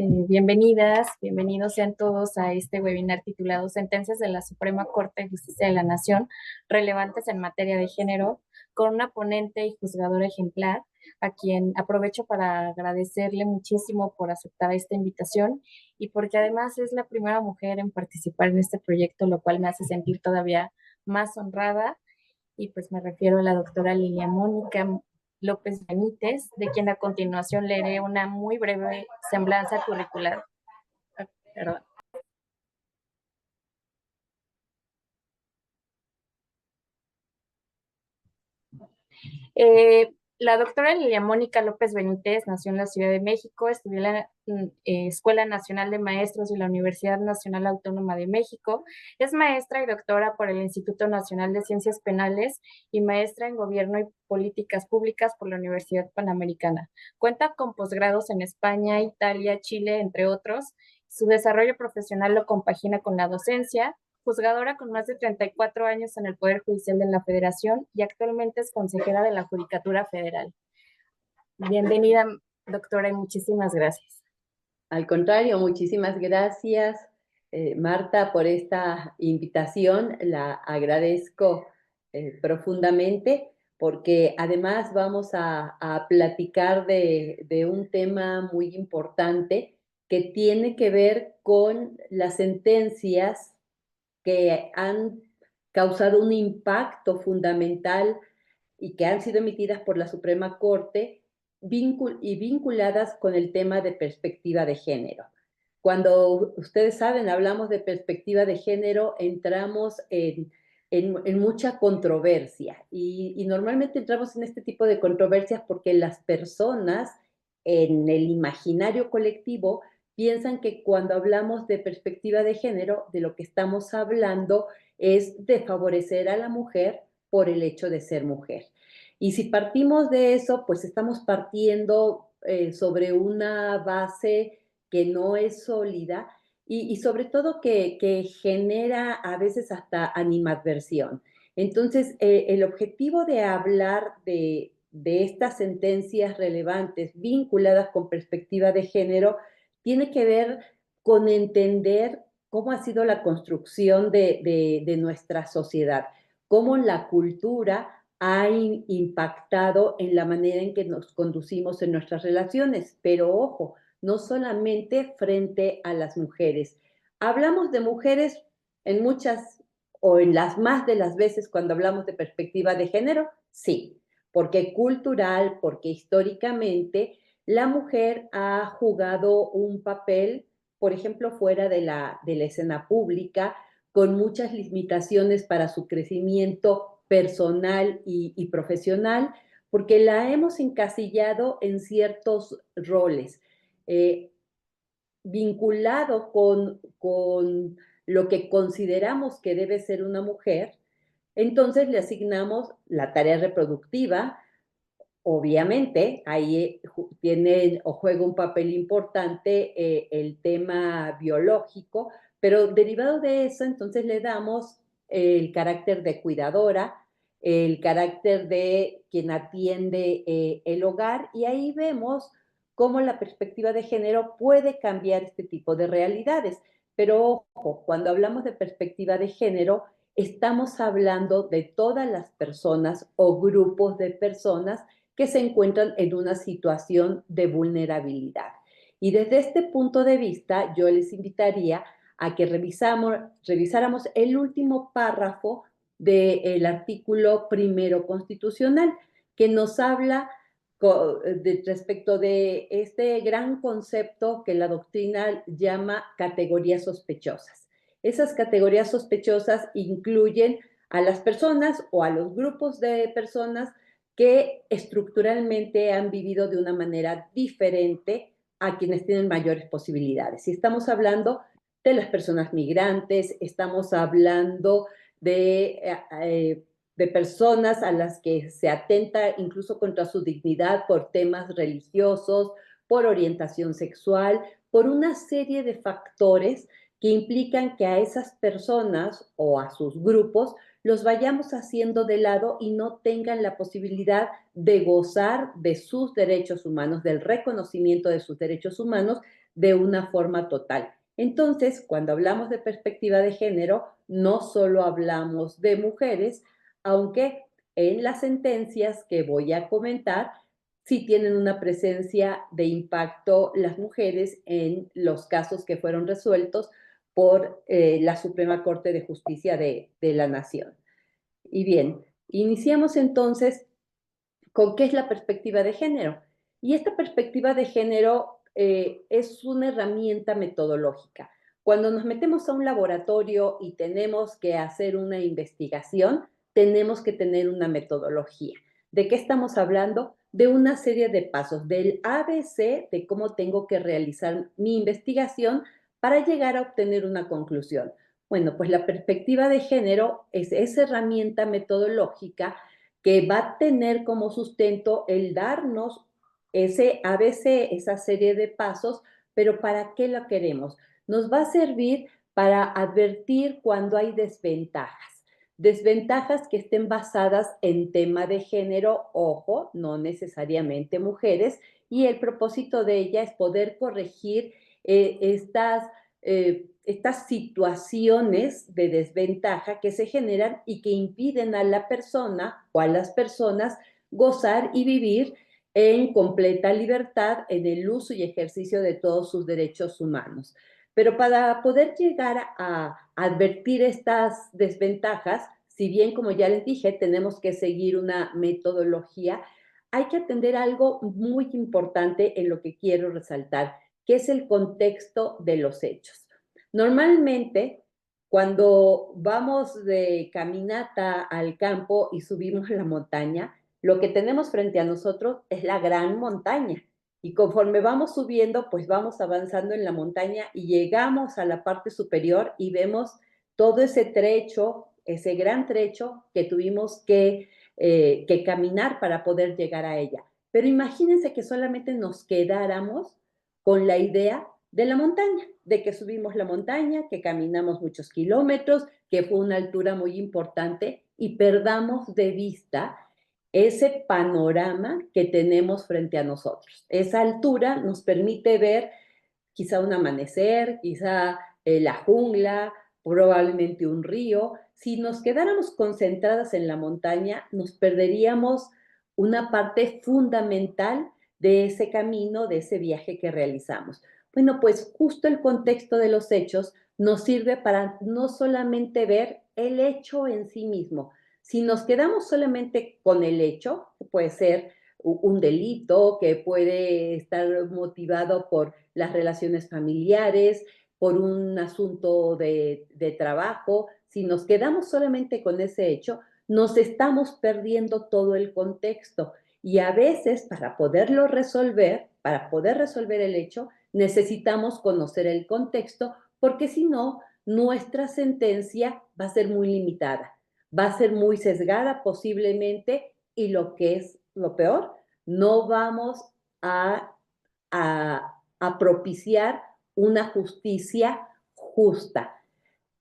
Bienvenidas, bienvenidos sean todos a este webinar titulado Sentencias de la Suprema Corte de Justicia de la Nación relevantes en materia de género, con una ponente y juzgadora ejemplar, a quien aprovecho para agradecerle muchísimo por aceptar esta invitación y porque además es la primera mujer en participar en este proyecto, lo cual me hace sentir todavía más honrada. Y pues me refiero a la doctora Lilia Mónica López Benítez, de quien a continuación leeré una muy breve semblanza curricular. Perdón. Eh, la doctora Lilia Mónica López Benítez nació en la Ciudad de México, estudió en la Escuela Nacional de Maestros de la Universidad Nacional Autónoma de México, es maestra y doctora por el Instituto Nacional de Ciencias Penales y maestra en Gobierno y Políticas Públicas por la Universidad Panamericana. Cuenta con posgrados en España, Italia, Chile, entre otros. Su desarrollo profesional lo compagina con la docencia, juzgadora con más de 34 años en el Poder Judicial de la Federación y actualmente es consejera de la Judicatura Federal. Bienvenida, doctora, y muchísimas gracias. Al contrario, muchísimas gracias, Marta, por esta invitación. La agradezco profundamente porque además vamos a platicar de un tema muy importante que tiene que ver con las sentencias que han causado un impacto fundamental y que han sido emitidas por la Suprema Corte y vinculadas con el tema de perspectiva de género. Cuando ustedes saben, hablamos de perspectiva de género, entramos en mucha controversia y normalmente entramos en este tipo de controversias porque las personas en el imaginario colectivo piensan que cuando hablamos de perspectiva de género, de lo que estamos hablando es de favorecer a la mujer por el hecho de ser mujer. Y si partimos de eso, pues estamos partiendo sobre una base que no es sólida y sobre todo que genera a veces hasta animadversión. Entonces, el objetivo de hablar de estas sentencias relevantes vinculadas con perspectiva de género tiene que ver con entender cómo ha sido la construcción de nuestra sociedad, cómo la cultura ha impactado en la manera en que nos conducimos en nuestras relaciones. Pero ojo, no solamente frente a las mujeres. Hablamos de mujeres en muchas o en las más de las veces cuando hablamos de perspectiva de género, sí, porque cultural, porque históricamente la mujer ha jugado un papel, por ejemplo, fuera de la escena pública, con muchas limitaciones para su crecimiento personal y profesional, porque la hemos encasillado en ciertos roles, eh, vinculado con lo que consideramos que debe ser una mujer. Entonces le asignamos la tarea reproductiva. Obviamente, ahí tiene o juega un papel importante el tema biológico, pero derivado de eso, entonces le damos el carácter de cuidadora, el carácter de quien atiende el hogar, y ahí vemos cómo la perspectiva de género puede cambiar este tipo de realidades. Pero ojo, cuando hablamos de perspectiva de género, estamos hablando de todas las personas o grupos de personas que se encuentran en una situación de vulnerabilidad. Y desde este punto de vista, yo les invitaría a que revisáramos el último párrafo del artículo primero constitucional, que nos habla respecto de este gran concepto que la doctrina llama categorías sospechosas. Esas categorías sospechosas incluyen a las personas o a los grupos de personas que estructuralmente han vivido de una manera diferente a quienes tienen mayores posibilidades. Y estamos hablando de las personas migrantes, estamos hablando de personas a las que se atenta incluso contra su dignidad por temas religiosos, por orientación sexual, por una serie de factores que implican que a esas personas o a sus grupos los vayamos haciendo de lado y no tengan la posibilidad de gozar de sus derechos humanos, del reconocimiento de sus derechos humanos, de una forma total. Entonces, cuando hablamos de perspectiva de género, no solo hablamos de mujeres, aunque en las sentencias que voy a comentar, sí tienen una presencia de impacto las mujeres en los casos que fueron resueltos por la Suprema Corte de Justicia de la Nación. Y bien, iniciamos entonces con qué es la perspectiva de género. Y esta perspectiva de género es una herramienta metodológica. Cuando nos metemos a un laboratorio y tenemos que hacer una investigación, tenemos que tener una metodología. ¿De qué estamos hablando? De una serie de pasos, del ABC de cómo tengo que realizar mi investigación para llegar a obtener una conclusión. Bueno, pues la perspectiva de género es esa herramienta metodológica que va a tener como sustento el darnos ese ABC, esa serie de pasos, pero ¿para qué la queremos? Nos va a servir para advertir cuando hay desventajas. Desventajas que estén basadas en tema de género, ojo, no necesariamente mujeres, y el propósito de ella es poder corregir estas situaciones de desventaja que se generan y que impiden a la persona o a las personas gozar y vivir en completa libertad en el uso y ejercicio de todos sus derechos humanos. Pero para poder llegar a advertir estas desventajas, si bien, como ya les dije, tenemos que seguir una metodología, hay que atender algo muy importante en lo que quiero resaltar, que es el contexto de los hechos. Normalmente, cuando vamos de caminata al campo y subimos la montaña, lo que tenemos frente a nosotros es la gran montaña. Y conforme vamos subiendo, pues vamos avanzando en la montaña y llegamos a la parte superior y vemos todo ese trecho, ese gran trecho que tuvimos que caminar para poder llegar a ella. Pero imagínense que solamente nos quedáramos con la idea de la montaña, de que subimos la montaña, que caminamos muchos kilómetros, que fue una altura muy importante y perdamos de vista ese panorama que tenemos frente a nosotros. Esa altura nos permite ver quizá un amanecer, quizá la jungla, probablemente un río. Si nos quedáramos concentradas en la montaña, nos perderíamos una parte fundamental de ese camino, de ese viaje que realizamos. Bueno, pues justo el contexto de los hechos nos sirve para no solamente ver el hecho en sí mismo. Si nos quedamos solamente con el hecho, que puede ser un delito, que puede estar motivado por las relaciones familiares, por un asunto de trabajo, si nos quedamos solamente con ese hecho, nos estamos perdiendo todo el contexto. Y a veces, para poder resolver el hecho, necesitamos conocer el contexto, porque si no, nuestra sentencia va a ser muy limitada, va a ser muy sesgada posiblemente, y lo que es lo peor, no vamos a, a propiciar una justicia justa.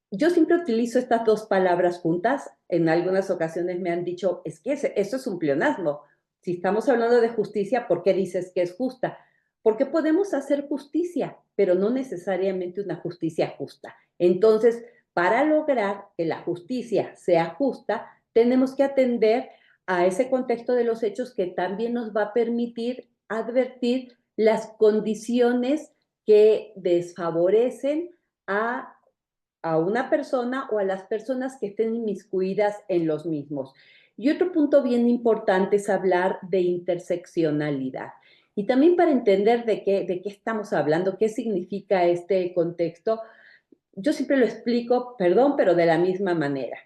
Yo siempre utilizo estas dos palabras juntas. En algunas ocasiones me han dicho, es que eso es un pleonasmo. Si estamos hablando de justicia, ¿por qué dices que es justa? Porque podemos hacer justicia, pero no necesariamente una justicia justa. Entonces, para lograr que la justicia sea justa, tenemos que atender a ese contexto de los hechos que también nos va a permitir advertir las condiciones que desfavorecen a una persona o a las personas que estén inmiscuidas en los mismos. Y otro punto bien importante es hablar de interseccionalidad. Y también para entender de qué estamos hablando, qué significa este contexto, yo siempre lo explico, perdón, pero de la misma manera.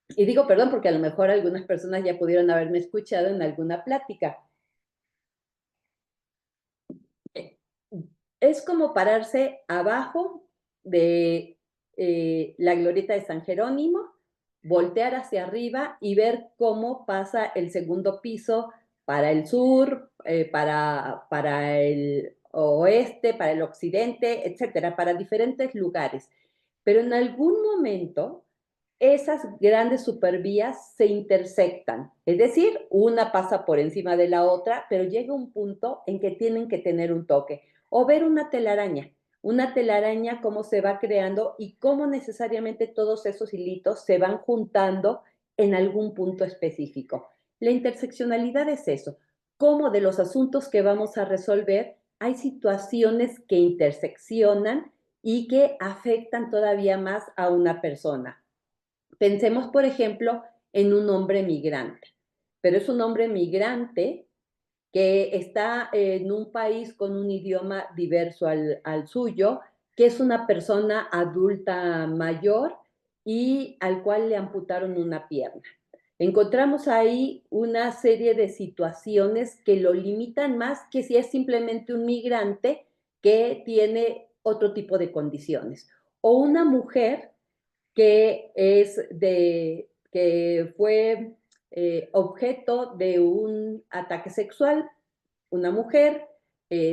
Y digo perdón porque a lo mejor algunas personas ya pudieron haberme escuchado en alguna plática. Es como pararse abajo de la glorieta de San Jerónimo, voltear hacia arriba y ver cómo pasa el segundo piso para el sur, para el oeste, para el occidente, etcétera, para diferentes lugares. Pero en algún momento esas grandes supervías se intersectan, es decir, una pasa por encima de la otra, pero llega un punto en que tienen que tener un toque. o ver una telaraña cómo se va creando y cómo necesariamente todos esos hilitos se van juntando en algún punto específico. La interseccionalidad es eso, cómo de los asuntos que vamos a resolver hay situaciones que interseccionan y que afectan todavía más a una persona. Pensemos, por ejemplo, en un hombre migrante, pero es un hombre migrante que está en un país con un idioma diverso al suyo, que es una persona adulta mayor y al cual le amputaron una pierna. Encontramos ahí una serie de situaciones que lo limitan más que si es simplemente un migrante que tiene otro tipo de condiciones. O una mujer que fue objeto de un ataque sexual, una mujer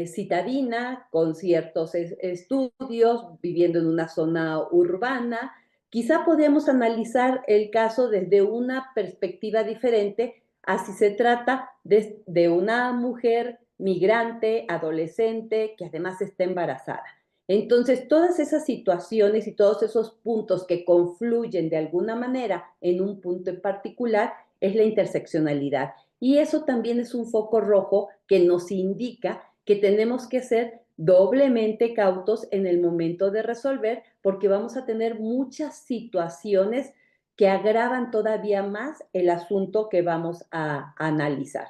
citadina, con ciertos estudios, viviendo en una zona urbana. Quizá podemos analizar el caso desde una perspectiva diferente, así se trata de una mujer migrante, adolescente, que además está embarazada. Entonces, todas esas situaciones y todos esos puntos que confluyen de alguna manera en un punto en particular es la interseccionalidad. Y eso también es un foco rojo que nos indica que tenemos que ser doblemente cautos en el momento de resolver, porque vamos a tener muchas situaciones que agravan todavía más el asunto que vamos a analizar.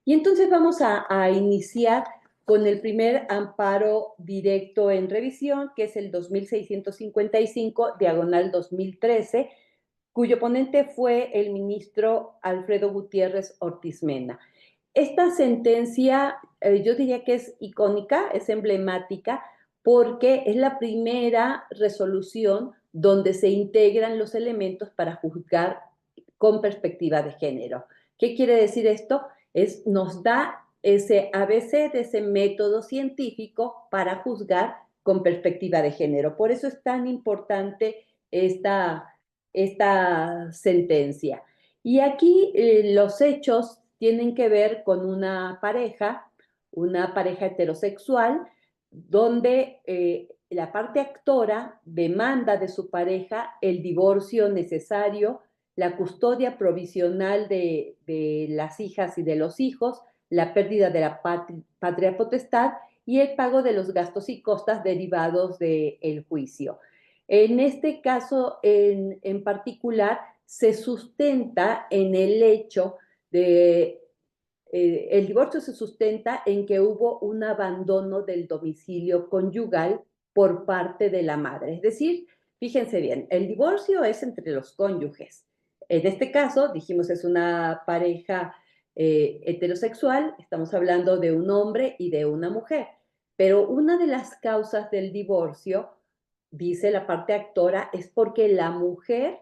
Y entonces vamos a iniciar con el primer amparo directo en revisión, que es el 2655, diagonal 2013, cuyo ponente fue el ministro Alfredo Gutiérrez Ortiz Mena. Esta sentencia yo diría que es icónica, es emblemática, porque es la primera resolución donde se integran los elementos para juzgar con perspectiva de género. ¿Qué quiere decir esto? Nos da ese ABC de ese método científico para juzgar con perspectiva de género. Por eso es tan importante esta sentencia. Y aquí los hechos tienen que ver con una pareja heterosexual, donde la parte actora demanda de su pareja el divorcio necesario, la custodia provisional de las hijas y de los hijos, la pérdida de la patria potestad y el pago de los gastos y costas derivados del juicio. En este caso en particular, se sustenta en el hecho de, el divorcio se sustenta en que hubo un abandono del domicilio conyugal por parte de la madre. Es decir, fíjense bien, el divorcio es entre los cónyuges. En este caso, dijimos, es una pareja heterosexual, estamos hablando de un hombre y de una mujer. Pero una de las causas del divorcio, dice la parte actora, es porque la mujer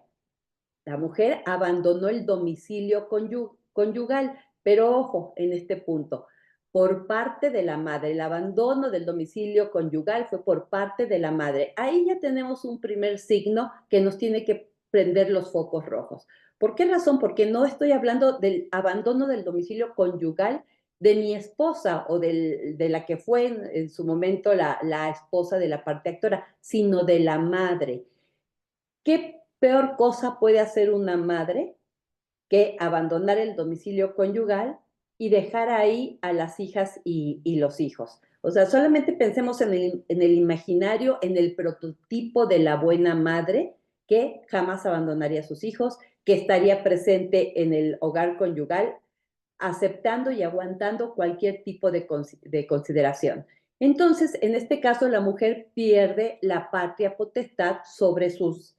abandonó el domicilio conyugal, pero ojo en este punto, por parte de la madre. El abandono del domicilio conyugal fue por parte de la madre. Ahí ya tenemos un primer signo que nos tiene que prender los focos rojos. ¿Por qué razón? Porque no estoy hablando del abandono del domicilio conyugal de mi esposa o de la que fue en su momento la esposa de la parte actora, sino de la madre. ¿Qué peor cosa puede hacer una madre que abandonar el domicilio conyugal y dejar ahí a las hijas y los hijos? O sea, solamente pensemos en el imaginario, en el prototipo de la buena madre que jamás abandonaría a sus hijos, que estaría presente en el hogar conyugal, aceptando y aguantando cualquier tipo de consideración. Entonces, en este caso, la mujer pierde la patria potestad sobre sus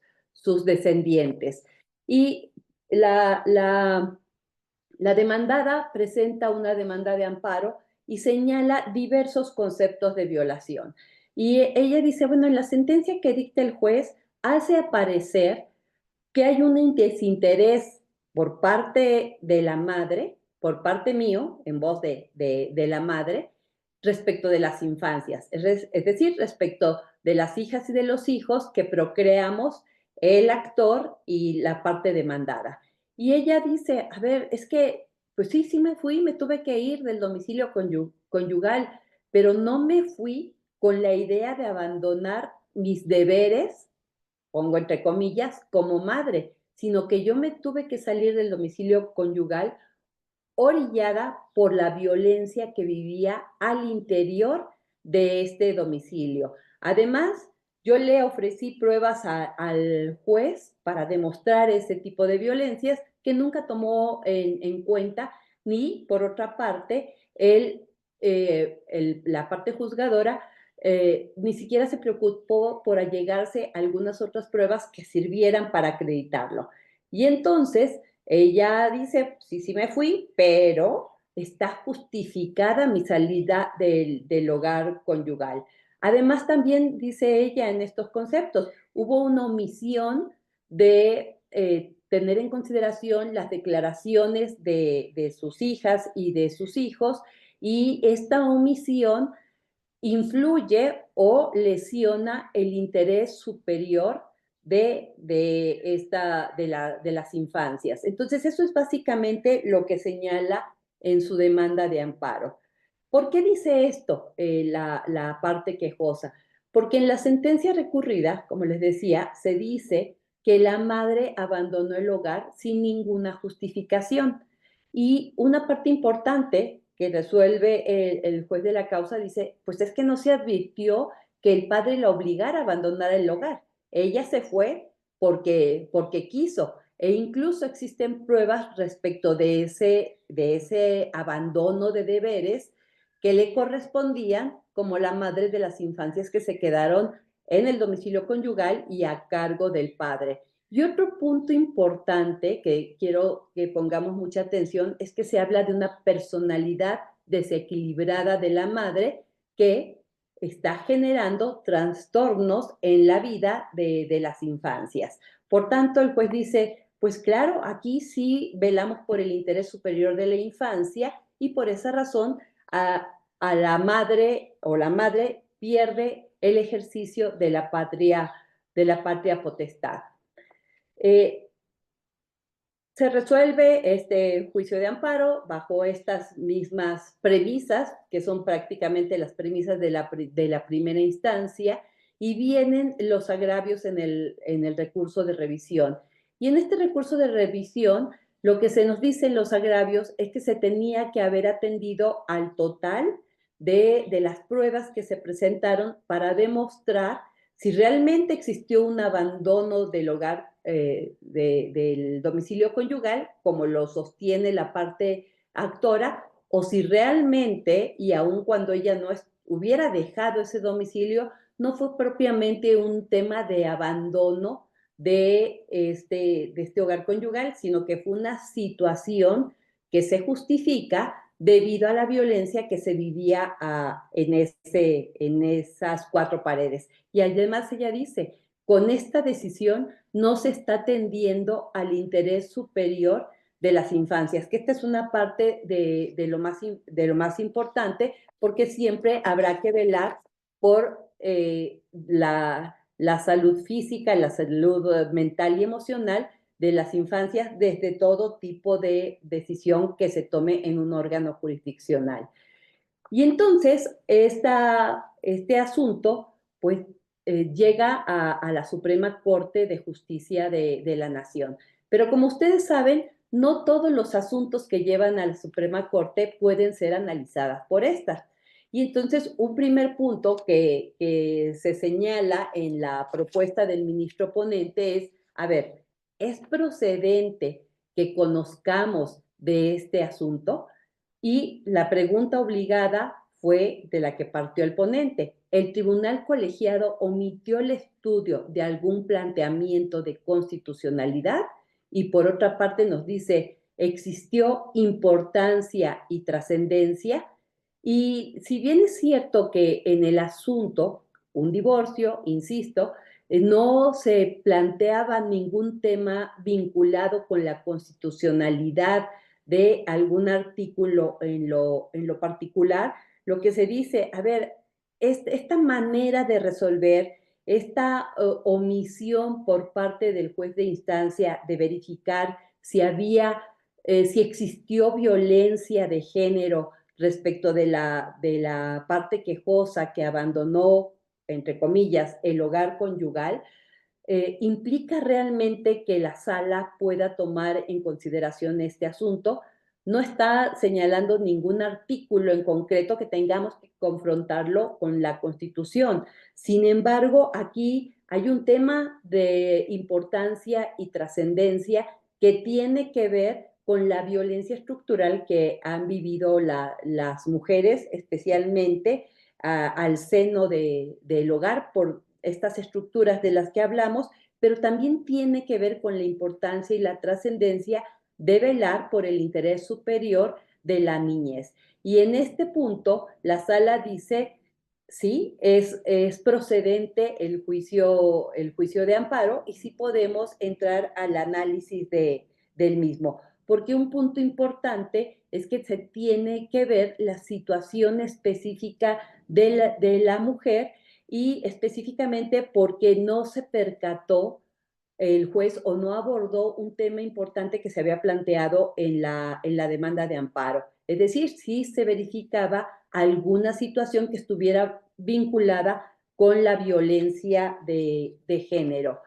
descendientes. Y la demandada presenta una demanda de amparo y señala diversos conceptos de violación. Y ella dice, bueno, en la sentencia que dicta el juez hace aparecer que hay un desinterés por parte de la madre, por parte mío, en voz de la madre, respecto de las infancias, es decir, respecto de las hijas y de los hijos que procreamos el actor y la parte demandada. Y ella dice, a ver, es que, pues sí me fui, me tuve que ir del domicilio conyugal, pero no me fui con la idea de abandonar mis deberes, pongo entre comillas, como madre, sino que yo me tuve que salir del domicilio conyugal orillada por la violencia que vivía al interior de este domicilio. Además, yo le ofrecí pruebas al juez para demostrar ese tipo de violencias que nunca tomó en cuenta, ni por otra parte, la parte juzgadora ni siquiera se preocupó por allegarse a algunas otras pruebas que sirvieran para acreditarlo. Y entonces ella dice, sí, sí me fui, pero está justificada mi salida del hogar conyugal. Además, también dice ella en estos conceptos, hubo una omisión de tener en consideración las declaraciones de sus hijas y de sus hijos, y esta omisión influye o lesiona el interés superior de las infancias. Entonces, eso es básicamente lo que señala en su demanda de amparo. ¿Por qué dice esto la parte quejosa? Porque en la sentencia recurrida, como les decía, se dice que la madre abandonó el hogar sin ninguna justificación. Y una parte importante que resuelve el juez de la causa dice, pues es que no se advirtió que el padre la obligara a abandonar el hogar. Ella se fue porque quiso. E incluso existen pruebas respecto de ese abandono de deberes que le correspondían como la madre de las infancias que se quedaron en el domicilio conyugal y a cargo del padre. Y otro punto importante que quiero que pongamos mucha atención es que se habla de una personalidad desequilibrada de la madre que está generando trastornos en la vida de las infancias. Por tanto, el juez dice, pues claro, aquí sí velamos por el interés superior de la infancia y por esa razón a la madre o la madre pierde el ejercicio de la patria potestad. Eh, Se resuelve este juicio de amparo bajo estas mismas premisas, que son prácticamente las premisas de la primera instancia, y vienen los agravios en el recurso de revisión. Y en este recurso de revisión, lo que se nos dice en los agravios es que se tenía que haber atendido al total de las pruebas que se presentaron para demostrar si realmente existió un abandono del hogar, del domicilio conyugal, como lo sostiene la parte actora, o si realmente, y aun cuando ella no hubiera dejado ese domicilio, no fue propiamente un tema de abandono de este hogar conyugal, sino que fue una situación que se justifica debido a la violencia que se vivía en esas cuatro paredes. Y además ella dice, con esta decisión no se está atendiendo al interés superior de las infancias, que esta es una parte de lo más importante, porque siempre habrá que velar por la salud física, la salud mental y emocional de las infancias desde todo tipo de decisión que se tome en un órgano jurisdiccional. Y entonces este asunto pues llega a la Suprema Corte de Justicia de la Nación. Pero como ustedes saben, no todos los asuntos que llevan a la Suprema Corte pueden ser analizadas por esta. Y entonces un primer punto que se señala en la propuesta del ministro ponente es, a ver, ¿es procedente que conozcamos de este asunto? Y la pregunta obligada fue de la que partió el ponente. ¿El tribunal colegiado omitió el estudio de algún planteamiento de constitucionalidad? Y por otra parte nos dice, ¿existió importancia y trascendencia? Y si bien es cierto que en el asunto, un divorcio, insisto, no se planteaba ningún tema vinculado con la constitucionalidad de algún artículo en lo particular, lo que se dice, a ver, esta manera de resolver, esta omisión por parte del juez de instancia de verificar si había, si existió violencia de género respecto de la parte quejosa que abandonó, entre comillas, el hogar conyugal, implica realmente que la sala pueda tomar en consideración este asunto. No está señalando ningún artículo en concreto que tengamos que confrontarlo con la Constitución. Sin embargo, aquí hay un tema de importancia y trascendencia que tiene que ver con la violencia estructural que han vivido las mujeres, especialmente al seno del hogar por estas estructuras de las que hablamos, pero también tiene que ver con la importancia y la trascendencia de velar por el interés superior de la niñez. Y en este punto, la sala dice, sí, es procedente el juicio de amparo y sí podemos entrar al análisis del mismo. Porque un punto importante es que se tiene que ver la situación específica de la mujer y específicamente porque no se percató el juez o no abordó un tema importante que se había planteado en la demanda de amparo. Es decir, si se verificaba alguna situación que estuviera vinculada con la violencia de género.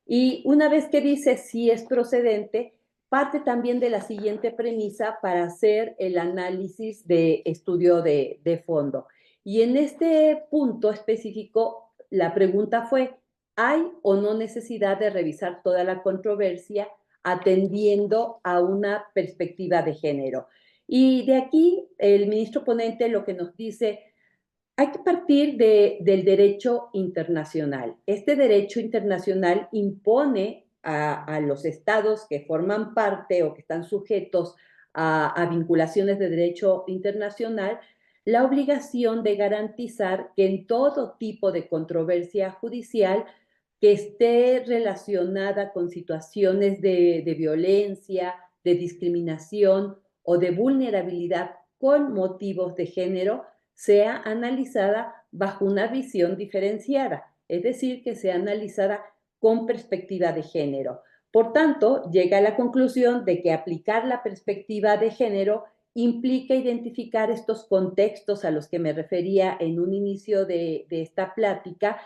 Y una vez que dice si es procedente, parte también de la siguiente premisa para hacer el análisis de estudio de fondo. Y en este punto específico, la pregunta fue, ¿hay o no necesidad de revisar toda la controversia atendiendo a una perspectiva de género? Y de aquí el ministro ponente lo que nos dice, hay que partir del derecho internacional. Este derecho internacional impone a los estados que forman parte o que están sujetos a vinculaciones de derecho internacional la obligación de garantizar que en todo tipo de controversia judicial que esté relacionada con situaciones de violencia, de discriminación o de vulnerabilidad con motivos de género, sea analizada bajo una visión diferenciada, es decir, que sea analizada con perspectiva de género. Por tanto, llega a la conclusión de que aplicar la perspectiva de género implica identificar estos contextos a los que me refería en un inicio de esta plática,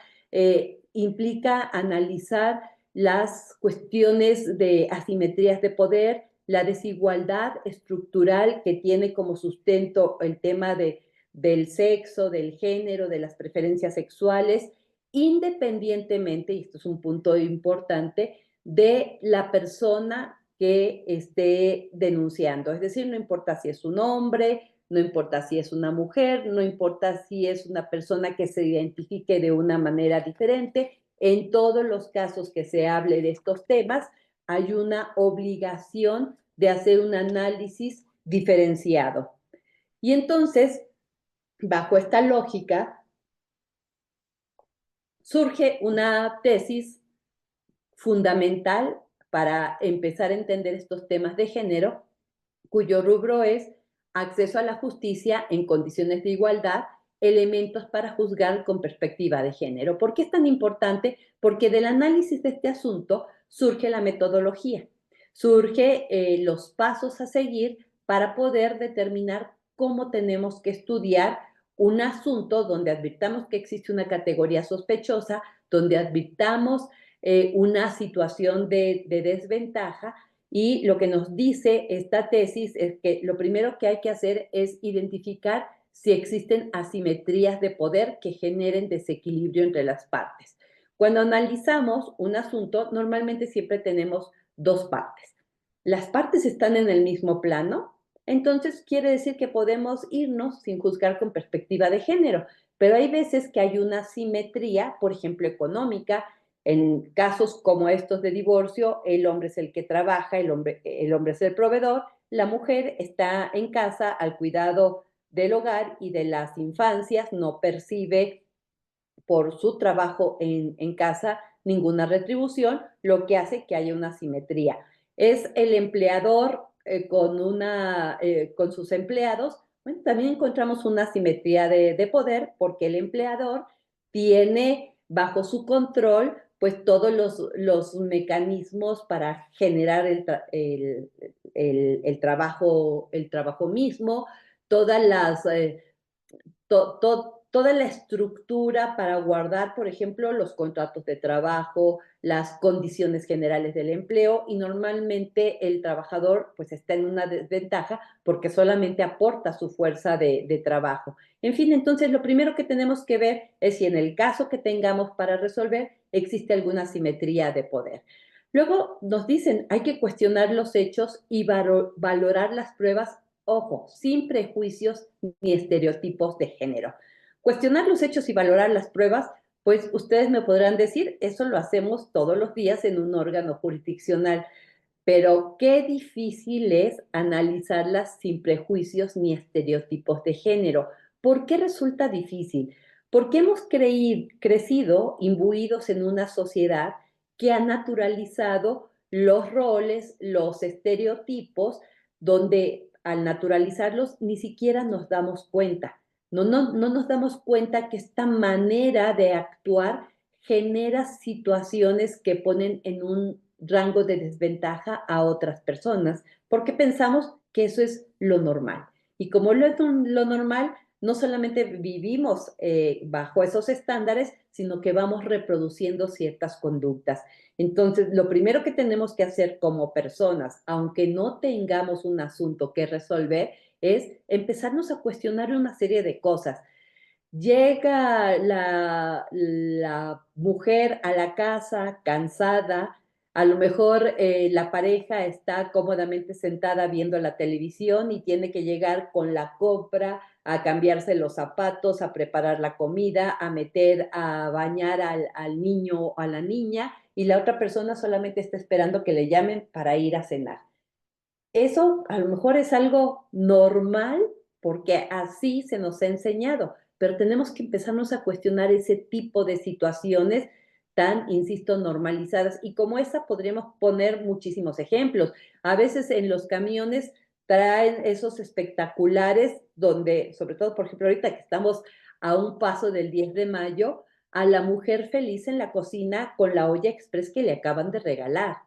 implica analizar las cuestiones de asimetrías de poder, la desigualdad estructural que tiene como sustento el tema del sexo, del género, de las preferencias sexuales, independientemente, y esto es un punto importante, de la persona que esté denunciando. Es decir, no importa si es un hombre, no importa si es una mujer, no importa si es una persona que se identifique de una manera diferente. En todos los casos que se hable de estos temas, hay una obligación de hacer un análisis diferenciado. Y entonces, bajo esta lógica, surge una tesis fundamental para empezar a entender estos temas de género, cuyo rubro es acceso a la justicia en condiciones de igualdad, elementos para juzgar con perspectiva de género. ¿Por qué es tan importante? Porque del análisis de este asunto surge la metodología, surge los pasos a seguir para poder determinar cómo tenemos que estudiar un asunto donde advirtamos que existe una categoría sospechosa, donde advirtamos una situación de desventaja y lo que nos dice esta tesis es que lo primero que hay que hacer es identificar si existen asimetrías de poder que generen desequilibrio entre las partes. Cuando analizamos un asunto, normalmente siempre tenemos dos partes. Las partes están en el mismo plano, entonces quiere decir que podemos irnos sin juzgar con perspectiva de género, pero hay veces que hay una asimetría, por ejemplo, económica. En casos como estos de divorcio, el hombre es el que trabaja, el hombre es el proveedor, la mujer está en casa al cuidado del hogar y de las infancias, no percibe por su trabajo en casa ninguna retribución, lo que hace que haya una simetría. Es el empleador con sus empleados. Bueno, también encontramos una simetría de poder porque el empleador tiene bajo su control pues todos los mecanismos para generar el trabajo mismo, todas las toda la estructura para guardar, por ejemplo, los contratos de trabajo, las condiciones generales del empleo, y normalmente el trabajador pues está en una desventaja porque solamente aporta su fuerza de trabajo. En fin, entonces lo primero que tenemos que ver es si en el caso que tengamos para resolver existe alguna simetría de poder. Luego nos dicen, hay que cuestionar los hechos y valorar las pruebas, ojo, sin prejuicios ni estereotipos de género. Cuestionar los hechos y valorar las pruebas, pues ustedes me podrán decir, eso lo hacemos todos los días en un órgano jurisdiccional, pero qué difícil es analizarlas sin prejuicios ni estereotipos de género. ¿Por qué resulta difícil? Porque hemos crecido imbuidos en una sociedad que ha naturalizado los roles, los estereotipos, donde al naturalizarlos ni siquiera nos damos cuenta. No nos damos cuenta que esta manera de actuar genera situaciones que ponen en un rango de desventaja a otras personas, porque pensamos que eso es lo normal. Y como lo es lo normal, no solamente vivimos bajo esos estándares, sino que vamos reproduciendo ciertas conductas. Entonces, lo primero que tenemos que hacer como personas, aunque no tengamos un asunto que resolver, es empezarnos a cuestionar una serie de cosas. Llega la mujer a la casa cansada, a lo mejor la pareja está cómodamente sentada viendo la televisión y tiene que llegar con la compra, a cambiarse los zapatos, a preparar la comida, a meter, a bañar al niño o a la niña, y la otra persona solamente está esperando que le llamen para ir a cenar. Eso a lo mejor es algo normal porque así se nos ha enseñado, pero tenemos que empezarnos a cuestionar ese tipo de situaciones tan, insisto, normalizadas. Y como esa podríamos poner muchísimos ejemplos. A veces en los camiones traen esos espectaculares donde, sobre todo, por ejemplo, ahorita que estamos a un paso del 10 de mayo, a la mujer feliz en la cocina con la olla express que le acaban de regalar.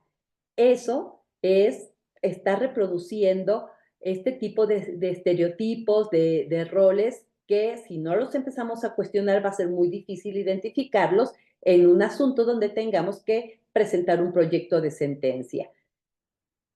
Eso está reproduciendo este tipo de estereotipos, de roles, que si no los empezamos a cuestionar va a ser muy difícil identificarlos en un asunto donde tengamos que presentar un proyecto de sentencia.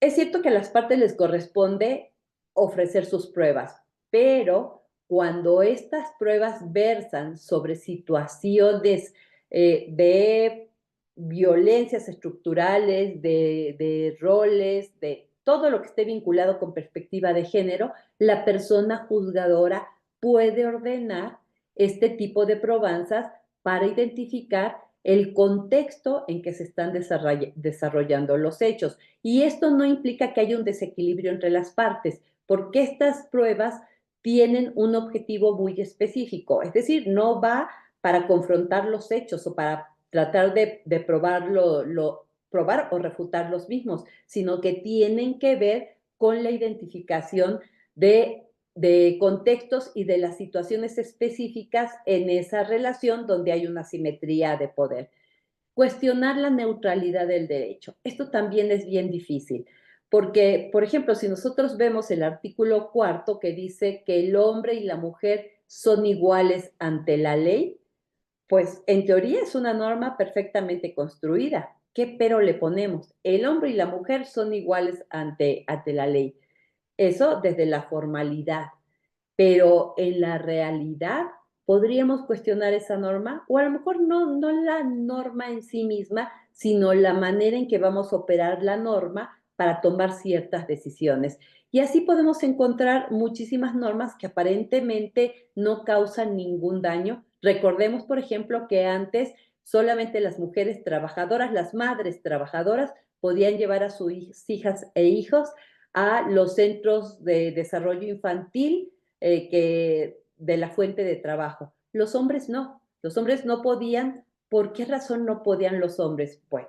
Es cierto que a las partes les corresponde ofrecer sus pruebas, pero cuando estas pruebas versan sobre situaciones de violencias estructurales, de roles, de todo lo que esté vinculado con perspectiva de género, la persona juzgadora puede ordenar este tipo de probanzas para identificar el contexto en que se están desarrollando los hechos. Y esto no implica que haya un desequilibrio entre las partes, porque estas pruebas tienen un objetivo muy específico, es decir, no va para confrontar los hechos o para tratar de probar o refutar los mismos, sino que tienen que ver con la identificación de contextos y de las situaciones específicas en esa relación donde hay una simetría de poder. Cuestionar la neutralidad del derecho. Esto también es bien difícil, porque, por ejemplo, si nosotros vemos el artículo 4 que dice que el hombre y la mujer son iguales ante la ley, pues en teoría es una norma perfectamente construida. ¿Qué pero le ponemos? El hombre y la mujer son iguales ante la ley. Eso desde la formalidad, pero en la realidad podríamos cuestionar esa norma, o a lo mejor no la norma en sí misma, sino la manera en que vamos a operar la norma para tomar ciertas decisiones. Y así podemos encontrar muchísimas normas que aparentemente no causan ningún daño. Recordemos, por ejemplo, que antes solamente las mujeres trabajadoras, las madres trabajadoras, podían llevar a sus hijas e hijos a los centros de desarrollo infantil de la fuente de trabajo. Los hombres no podían. ¿Por qué razón no podían los hombres? Pues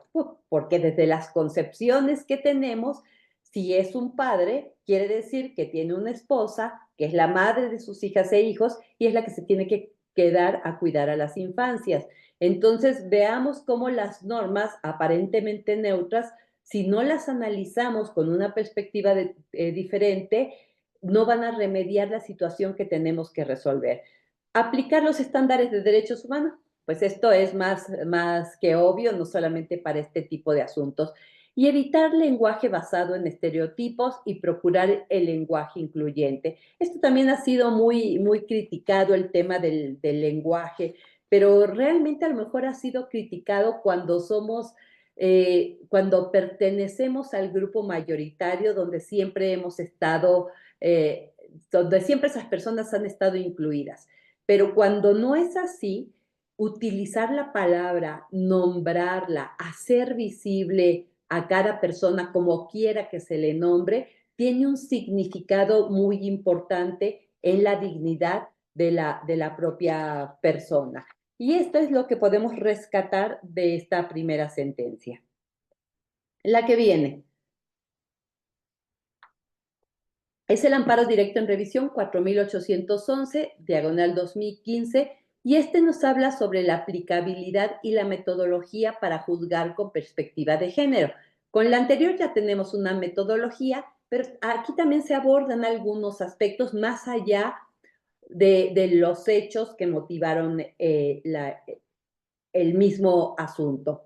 porque desde las concepciones que tenemos, si es un padre, quiere decir que tiene una esposa, que es la madre de sus hijas e hijos, y es la que se tiene que quedar a cuidar a las infancias. Entonces, veamos cómo las normas aparentemente neutras, si no las analizamos con una perspectiva diferente, no van a remediar la situación que tenemos que resolver. Aplicar los estándares de derechos humanos, pues esto es más que obvio, no solamente para este tipo de asuntos. Y evitar lenguaje basado en estereotipos y procurar el lenguaje incluyente. Esto también ha sido muy criticado, el tema del lenguaje, pero realmente a lo mejor ha sido criticado cuando cuando pertenecemos al grupo mayoritario donde siempre hemos estado, donde siempre esas personas han estado incluidas. Pero cuando no es así, utilizar la palabra, nombrarla, hacer visible a cada persona como quiera que se le nombre, tiene un significado muy importante en la dignidad de la propia persona. Y esto es lo que podemos rescatar de esta primera sentencia. La que viene es el amparo directo en revisión 4811, diagonal 2015, y este nos habla sobre la aplicabilidad y la metodología para juzgar con perspectiva de género. Con la anterior ya tenemos una metodología, pero aquí también se abordan algunos aspectos más allá de los hechos que motivaron el mismo asunto.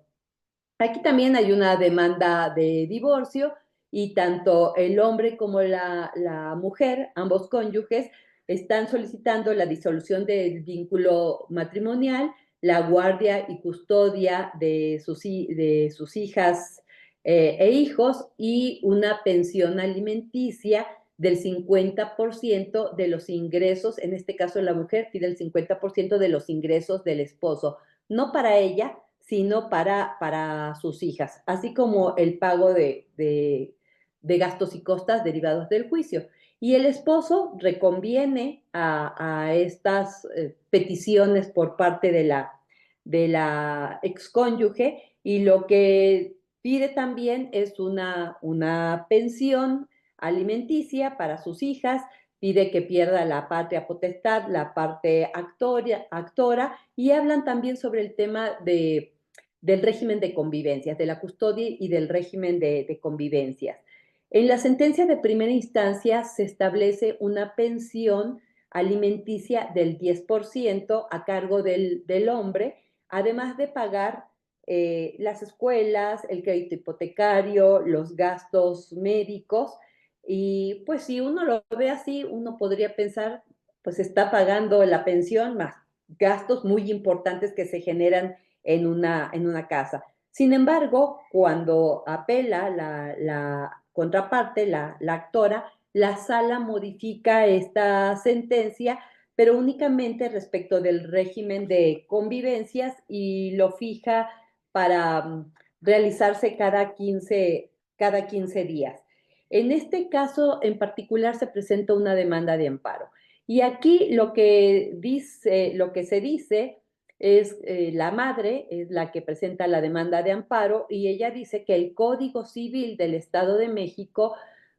Aquí también hay una demanda de divorcio y tanto el hombre como la mujer, ambos cónyuges, están solicitando la disolución del vínculo matrimonial, la guardia y custodia de sus hijas e hijos y una pensión alimenticia del 50% de los ingresos, en este caso la mujer pide el 50% de los ingresos del esposo, no para ella, sino para sus hijas, así como el pago de gastos y costas derivados del juicio. Y el esposo reconviene a estas peticiones por parte de la excónyuge y lo que pide también es una pensión alimenticia para sus hijas, pide que pierda la patria potestad, la parte actora, y hablan también sobre el tema del régimen de convivencias, de la custodia y del régimen de convivencias. En la sentencia de primera instancia se establece una pensión alimenticia del 10% a cargo del hombre, además de pagar las escuelas, el crédito hipotecario, los gastos médicos. Y pues si uno lo ve así, uno podría pensar, pues está pagando la pensión más gastos muy importantes que se generan en una casa. Sin embargo, cuando apela la contraparte, la actora, la sala modifica esta sentencia, pero únicamente respecto del régimen de convivencias y lo fija para realizarse cada 15 días. En este caso en particular se presenta una demanda de amparo. Y aquí lo que se dice es la madre, es la que presenta la demanda de amparo, y ella dice que el Código Civil del Estado de México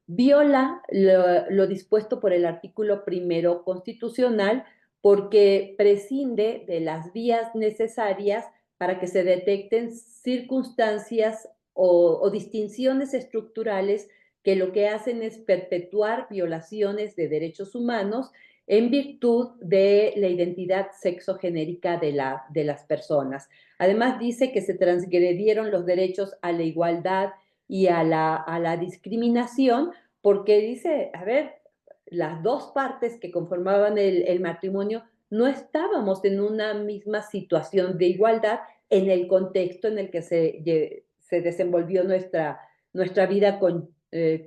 viola lo dispuesto por el artículo primero constitucional porque prescinde de las vías necesarias para que se detecten circunstancias o distinciones estructurales que lo que hacen es perpetuar violaciones de derechos humanos en virtud de la identidad sexogenérica de las personas. Además dice que se transgredieron los derechos a la igualdad y a la discriminación, porque dice, a ver, las dos partes que conformaban el matrimonio no estábamos en una misma situación de igualdad en el contexto en el que se desenvolvió nuestra vida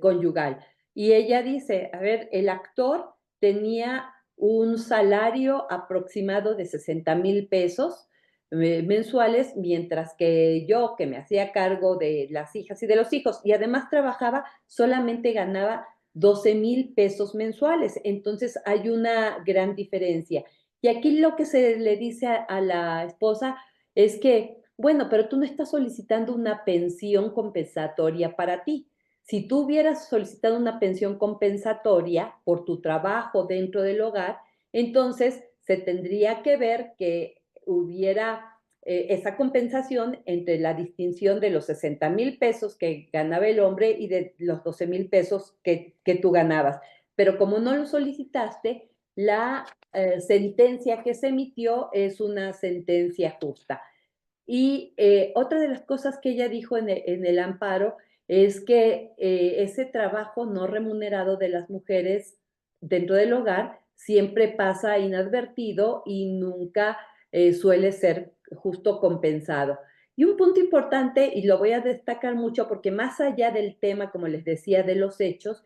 conyugal. Y ella dice, a ver, el actor tenía un salario aproximado de 60,000 pesos mensuales, mientras que yo, que me hacía cargo de las hijas y de los hijos, y además trabajaba, solamente ganaba 12,000 pesos mensuales. Entonces hay una gran diferencia. Y aquí lo que se le dice a la esposa es que, bueno, pero tú no estás solicitando una pensión compensatoria para ti. Si tú hubieras solicitado una pensión compensatoria por tu trabajo dentro del hogar, entonces se tendría que ver que hubiera esa compensación entre la distinción de los 60,000 pesos que ganaba el hombre y de los 12,000 pesos que tú ganabas. pero como no lo solicitaste, la sentencia que se emitió es una sentencia justa. Y otra de las cosas que ella dijo en el amparo es que ese trabajo no remunerado de las mujeres dentro del hogar siempre pasa inadvertido y nunca suele ser justo compensado. Y un punto importante, y lo voy a destacar mucho porque más allá del tema, como les decía, de los hechos,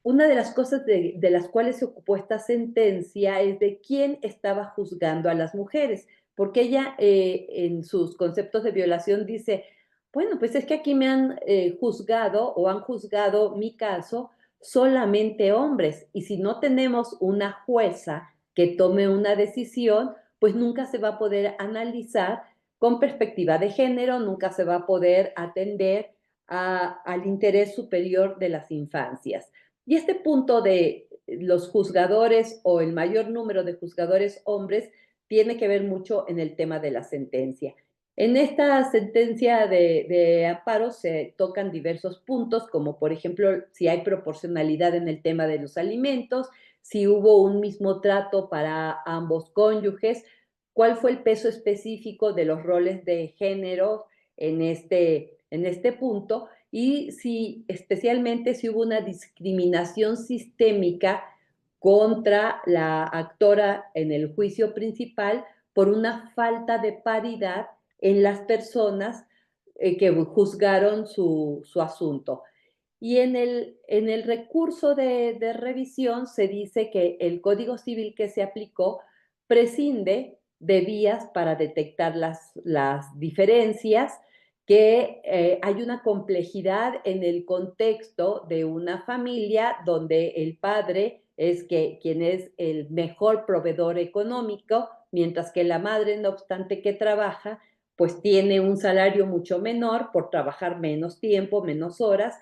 una de las cosas de las cuales se ocupó esta sentencia es de quién estaba juzgando a las mujeres, porque ella en sus conceptos de violación dice, bueno, pues es que aquí me han juzgado o han juzgado mi caso solamente hombres, y si no tenemos una jueza que tome una decisión, pues nunca se va a poder analizar con perspectiva de género, nunca se va a poder atender al interés superior de las infancias. Y este punto de los juzgadores o el mayor número de juzgadores hombres tiene que ver mucho en el tema de la sentencia. En esta sentencia de amparo se tocan diversos puntos, como por ejemplo si hay proporcionalidad en el tema de los alimentos, si hubo un mismo trato para ambos cónyuges, cuál fue el peso específico de los roles de género en este punto, y si especialmente si hubo una discriminación sistémica contra la actora en el juicio principal por una falta de paridad en las personas que juzgaron su asunto. Y en el recurso de revisión se dice que el Código Civil que se aplicó prescinde de vías para detectar las diferencias, que hay una complejidad en el contexto de una familia donde el padre es quien es el mejor proveedor económico, mientras que la madre, no obstante que trabaja, pues tiene un salario mucho menor por trabajar menos tiempo, menos horas,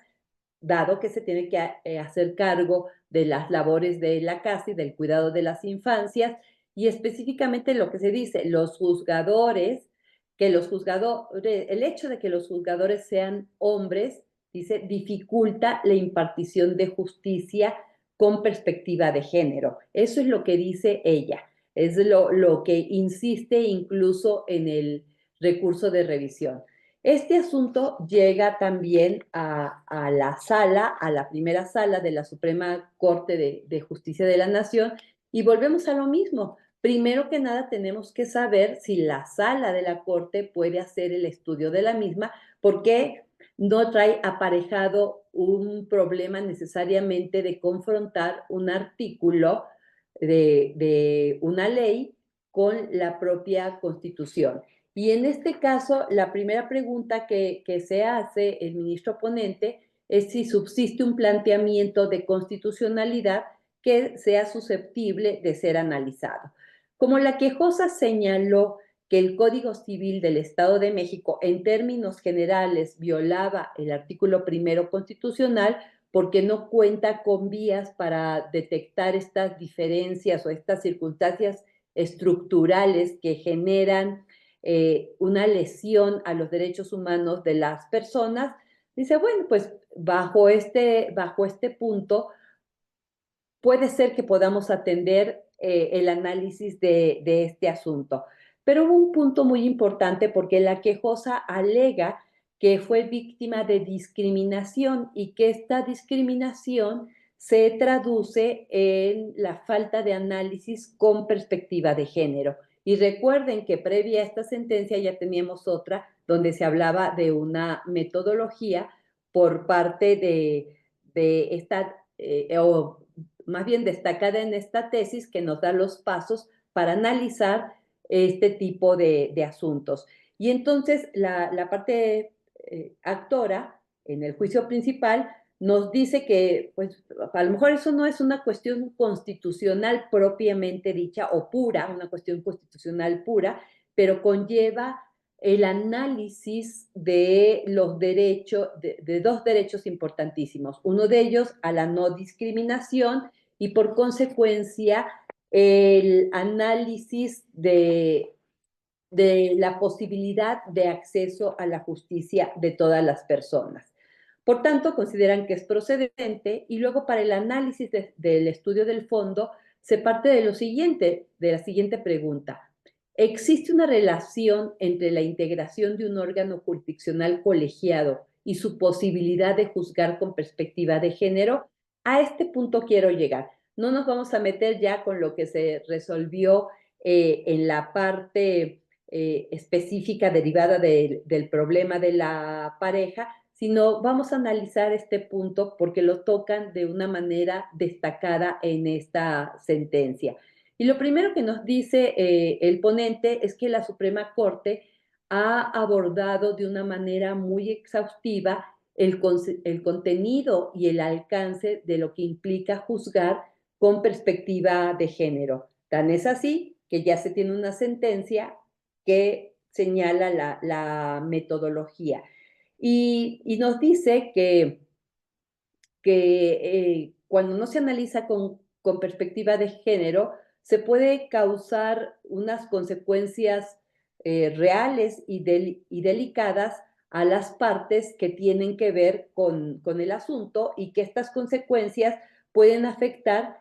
dado que se tiene que hacer cargo de las labores de la casa y del cuidado de las infancias, y específicamente lo que se dice, los juzgadores, que los juzgadores, el hecho de que los juzgadores sean hombres, dice, dificulta la impartición de justicia con perspectiva de género. Eso es lo que dice ella, es lo que insiste incluso en el recurso de revisión. Este asunto llega también a la sala, a la primera sala de la Suprema Corte de Justicia de la Nación, y volvemos a lo mismo. Primero que nada tenemos que saber si la sala de la Corte puede hacer el estudio de la misma, porque no trae aparejado un problema necesariamente de confrontar un artículo de una ley con la propia Constitución. Y en este caso, la primera pregunta que se hace el ministro ponente es si subsiste un planteamiento de constitucionalidad que sea susceptible de ser analizado. Como la quejosa señaló que el Código Civil del Estado de México en términos generales violaba el artículo primero constitucional porque no cuenta con vías para detectar estas diferencias o estas circunstancias estructurales que generan una lesión a los derechos humanos de las personas, dice, bueno, pues bajo este punto puede ser que podamos atender el análisis de este asunto. Pero hubo un punto muy importante porque la quejosa alega que fue víctima de discriminación y que esta discriminación se traduce en la falta de análisis con perspectiva de género. Y recuerden que previa a esta sentencia ya teníamos otra donde se hablaba de una metodología por parte de esta, o más bien destacada en esta tesis, que nos da los pasos para analizar este tipo de asuntos. Y entonces la parte actora en el juicio principal nos dice que, pues, a lo mejor eso no es una cuestión constitucional propiamente dicha o pura, una cuestión constitucional pura, pero conlleva el análisis de los derechos, de dos derechos importantísimos. Uno de ellos a la no discriminación y por consecuencia el análisis de la posibilidad de acceso a la justicia de todas las personas. Por tanto, consideran que es procedente y luego para el análisis del estudio del fondo se parte de lo siguiente, de la siguiente pregunta. ¿Existe una relación entre la integración de un órgano jurisdiccional colegiado y su posibilidad de juzgar con perspectiva de género? A este punto quiero llegar. No nos vamos a meter ya con lo que se resolvió en la parte específica derivada del problema de la pareja, sino vamos a analizar este punto porque lo tocan de una manera destacada en esta sentencia. Y lo primero que nos dice el ponente es que la Suprema Corte ha abordado de una manera muy exhaustiva el contenido y el alcance de lo que implica juzgar con perspectiva de género. Tan es así que ya se tiene una sentencia que señala la metodología. Y nos dice que cuando no se analiza con perspectiva de género, se puede causar unas consecuencias reales y delicadas a las partes que tienen que ver con el asunto y que estas consecuencias pueden afectar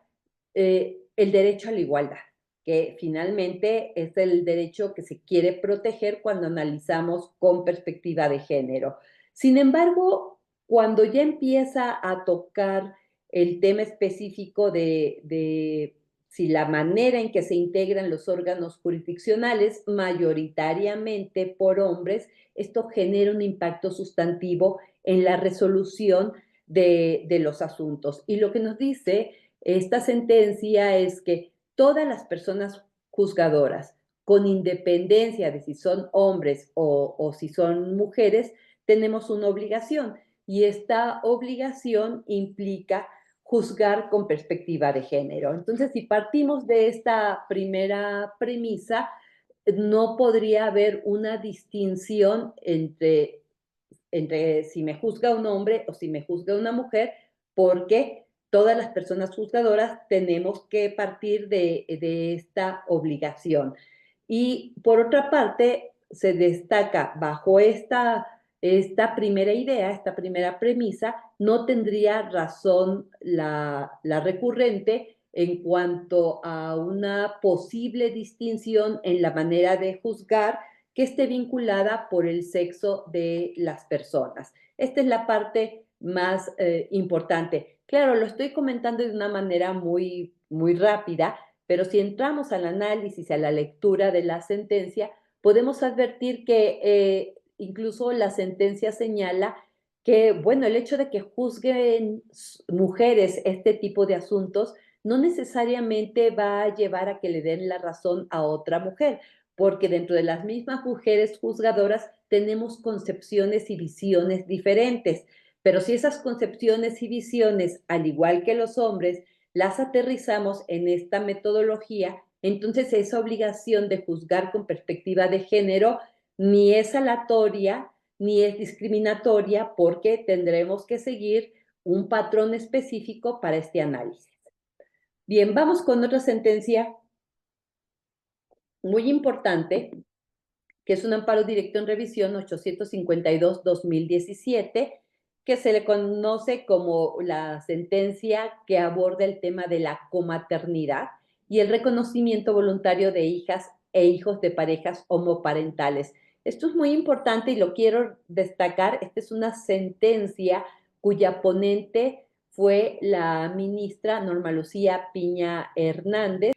el derecho a la igualdad, que finalmente es el derecho que se quiere proteger cuando analizamos con perspectiva de género. Sin embargo, cuando ya empieza a tocar el tema específico de si la manera en que se integran los órganos jurisdiccionales, mayoritariamente por hombres, esto genera un impacto sustantivo en la resolución de los asuntos. Y lo que nos dice esta sentencia es que todas las personas juzgadoras, con independencia de si son hombres o si son mujeres, tenemos una obligación y esta obligación implica juzgar con perspectiva de género. Entonces, si partimos de esta primera premisa, no podría haber una distinción entre si me juzga un hombre o si me juzga una mujer, porque todas las personas juzgadoras tenemos que partir de esta obligación. Y por otra parte, se destaca bajo esta primera idea, esta primera premisa, no tendría razón la recurrente en cuanto a una posible distinción en la manera de juzgar que esté vinculada por el sexo de las personas. Esta es la parte más importante. Claro, lo estoy comentando de una manera muy rápida, pero si entramos al análisis, a la lectura de la sentencia, podemos advertir que incluso la sentencia señala que, bueno, el hecho de que juzguen mujeres este tipo de asuntos no necesariamente va a llevar a que le den la razón a otra mujer, porque dentro de las mismas mujeres juzgadoras tenemos concepciones y visiones diferentes. Pero si esas concepciones y visiones, al igual que los hombres, las aterrizamos en esta metodología, entonces esa obligación de juzgar con perspectiva de género ni es aleatoria ni es discriminatoria porque tendremos que seguir un patrón específico para este análisis. Bien, vamos con otra sentencia muy importante, que es un amparo directo en revisión 852-2017, que se le conoce como la sentencia que aborda el tema de la comaternidad y el reconocimiento voluntario de hijas e hijos de parejas homoparentales. Esto es muy importante y lo quiero destacar. Esta es una sentencia cuya ponente fue la ministra Norma Lucía Piña Hernández.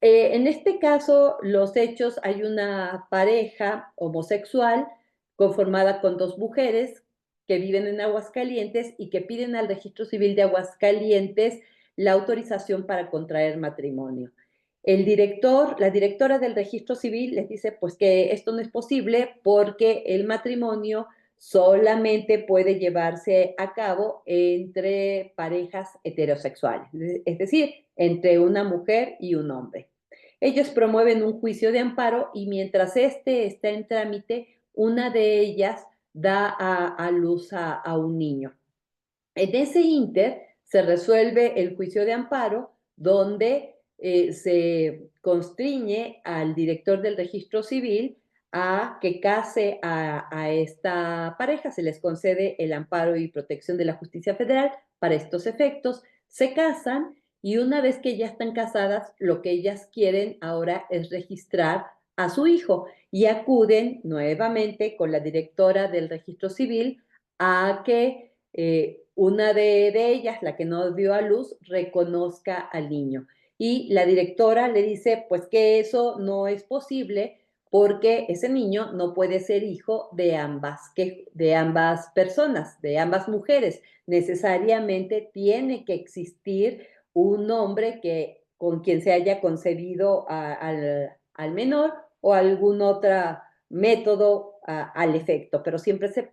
En este caso, los hechos, hay una pareja homosexual conformada con dos mujeres que viven en Aguascalientes y que piden al Registro Civil de Aguascalientes la autorización para contraer matrimonio. La directora del Registro Civil les dice pues que esto no es posible porque el matrimonio solamente puede llevarse a cabo entre parejas heterosexuales, es decir, entre una mujer y un hombre. Ellos promueven un juicio de amparo y mientras este está en trámite, una de ellas da a luz a un niño. En ese inter se resuelve el juicio de amparo donde se constriñe al director del registro civil a que case a esta pareja, se les concede el amparo y protección de la justicia federal para estos efectos, se casan y una vez que ya están casadas, lo que ellas quieren ahora es registrar a su hijo y acuden nuevamente con la directora del registro civil a que una de ellas, la que no dio a luz, reconozca al niño. Y la directora le dice, pues que eso no es posible porque ese niño no puede ser hijo de ambas personas, de ambas mujeres. Necesariamente tiene que existir un hombre con quien se haya concebido al menor o algún otro método al efecto, pero siempre se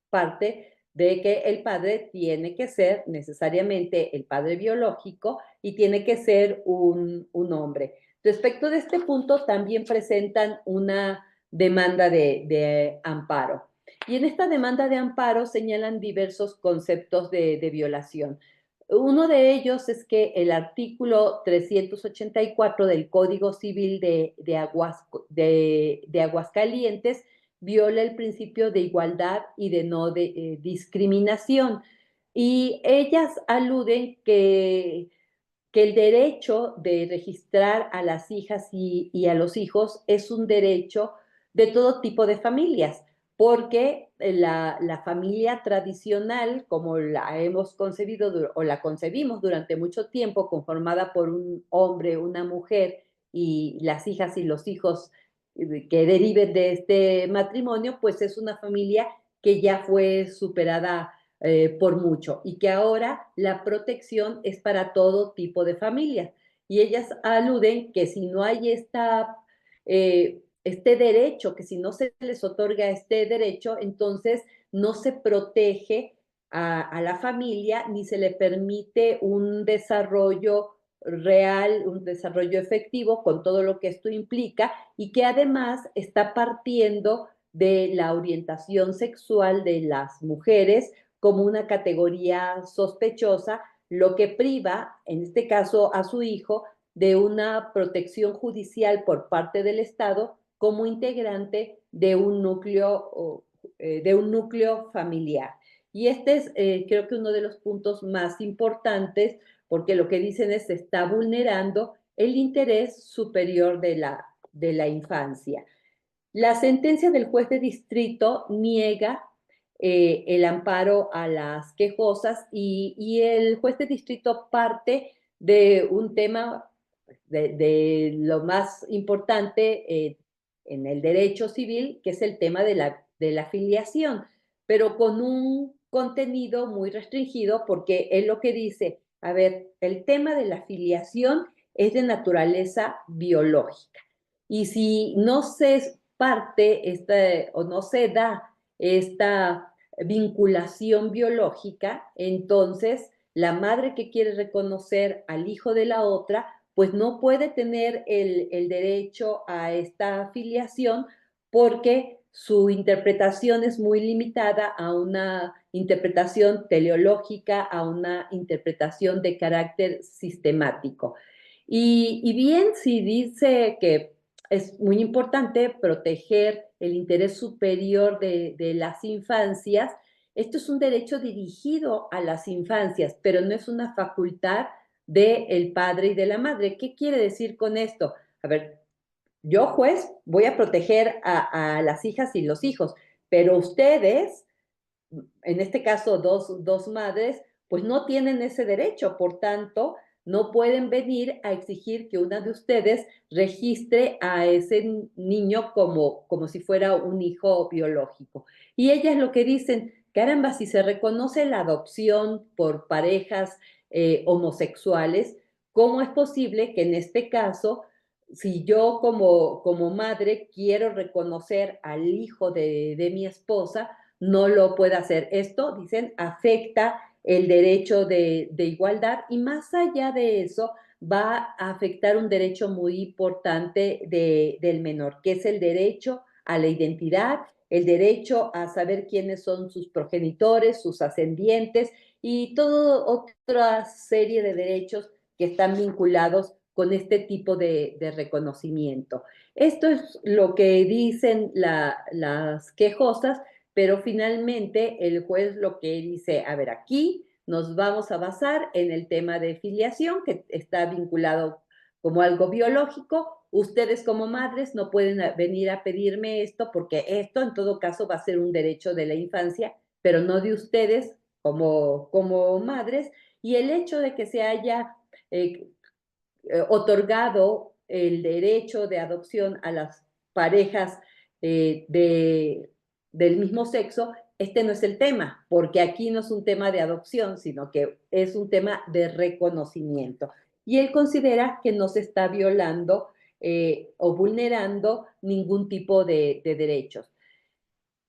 parte de que el padre tiene que ser necesariamente el padre biológico y tiene que ser un hombre. Respecto de este punto, también presentan una demanda de amparo. Y en esta demanda de amparo señalan diversos conceptos de violación. Uno de ellos es que el artículo 384 del Código Civil de Aguascalientes viola el principio de igualdad y de no discriminación. Y ellas aluden que el derecho de registrar a las hijas y a los hijos es un derecho de todo tipo de familias, porque la familia tradicional, como la hemos concebido o la concebimos durante mucho tiempo, conformada por un hombre, una mujer y las hijas y los hijos que deriven de este matrimonio, pues es una familia que ya fue superada por mucho y que ahora la protección es para todo tipo de familias. Y ellas aluden que si no hay este derecho, que si no se les otorga este derecho, entonces no se protege a la familia ni se le permite un desarrollo real, un desarrollo efectivo con todo lo que esto implica y que además está partiendo de la orientación sexual de las mujeres como una categoría sospechosa, lo que priva, en este caso a su hijo, de una protección judicial por parte del Estado como integrante de un núcleo familiar. Y este es, creo que uno de los puntos más importantes, porque lo que dicen es que se está vulnerando el interés superior de la infancia. La sentencia del juez de distrito niega el amparo a las quejosas y el juez de distrito parte de un tema de lo más importante en el derecho civil, que es el tema de la filiación, pero con un contenido muy restringido porque él lo que dice, a ver, el tema de la filiación es de naturaleza biológica. Y si no se parte o no se da esta vinculación biológica, entonces la madre que quiere reconocer al hijo de la otra, pues no puede tener el derecho a esta filiación porque su interpretación es muy limitada a una interpretación teleológica, a una interpretación de carácter sistemático. Y bien, si dice que es muy importante proteger el interés superior de las infancias. Esto es un derecho dirigido a las infancias, pero no es una facultad del padre y de la madre. ¿Qué quiere decir con esto? A ver, yo juez voy a proteger a las hijas y los hijos, pero ustedes, en este caso dos madres, pues no tienen ese derecho, por tanto, no pueden venir a exigir que una de ustedes registre a ese niño como si fuera un hijo biológico. Y ellas lo que dicen, caramba, si se reconoce la adopción por parejas homosexuales, ¿cómo es posible que en este caso, si yo como madre quiero reconocer al hijo de mi esposa, no lo puede hacer? Esto, dicen, afecta el derecho de igualdad y más allá de eso va a afectar un derecho muy importante del menor, que es el derecho a la identidad, el derecho a saber quiénes son sus progenitores, sus ascendientes y toda otra serie de derechos que están vinculados con este tipo de reconocimiento. Esto es lo que dicen las quejosas, pero finalmente el juez lo que dice, a ver, aquí nos vamos a basar en el tema de filiación, que está vinculado como algo biológico. Ustedes como madres no pueden venir a pedirme esto porque esto en todo caso va a ser un derecho de la infancia, pero no de ustedes como madres. Y el hecho de que se haya eh, otorgado el derecho de adopción a las parejas del mismo sexo, este no es el tema, porque aquí no es un tema de adopción, sino que es un tema de reconocimiento. Y él considera que no se está violando o vulnerando ningún tipo de derechos.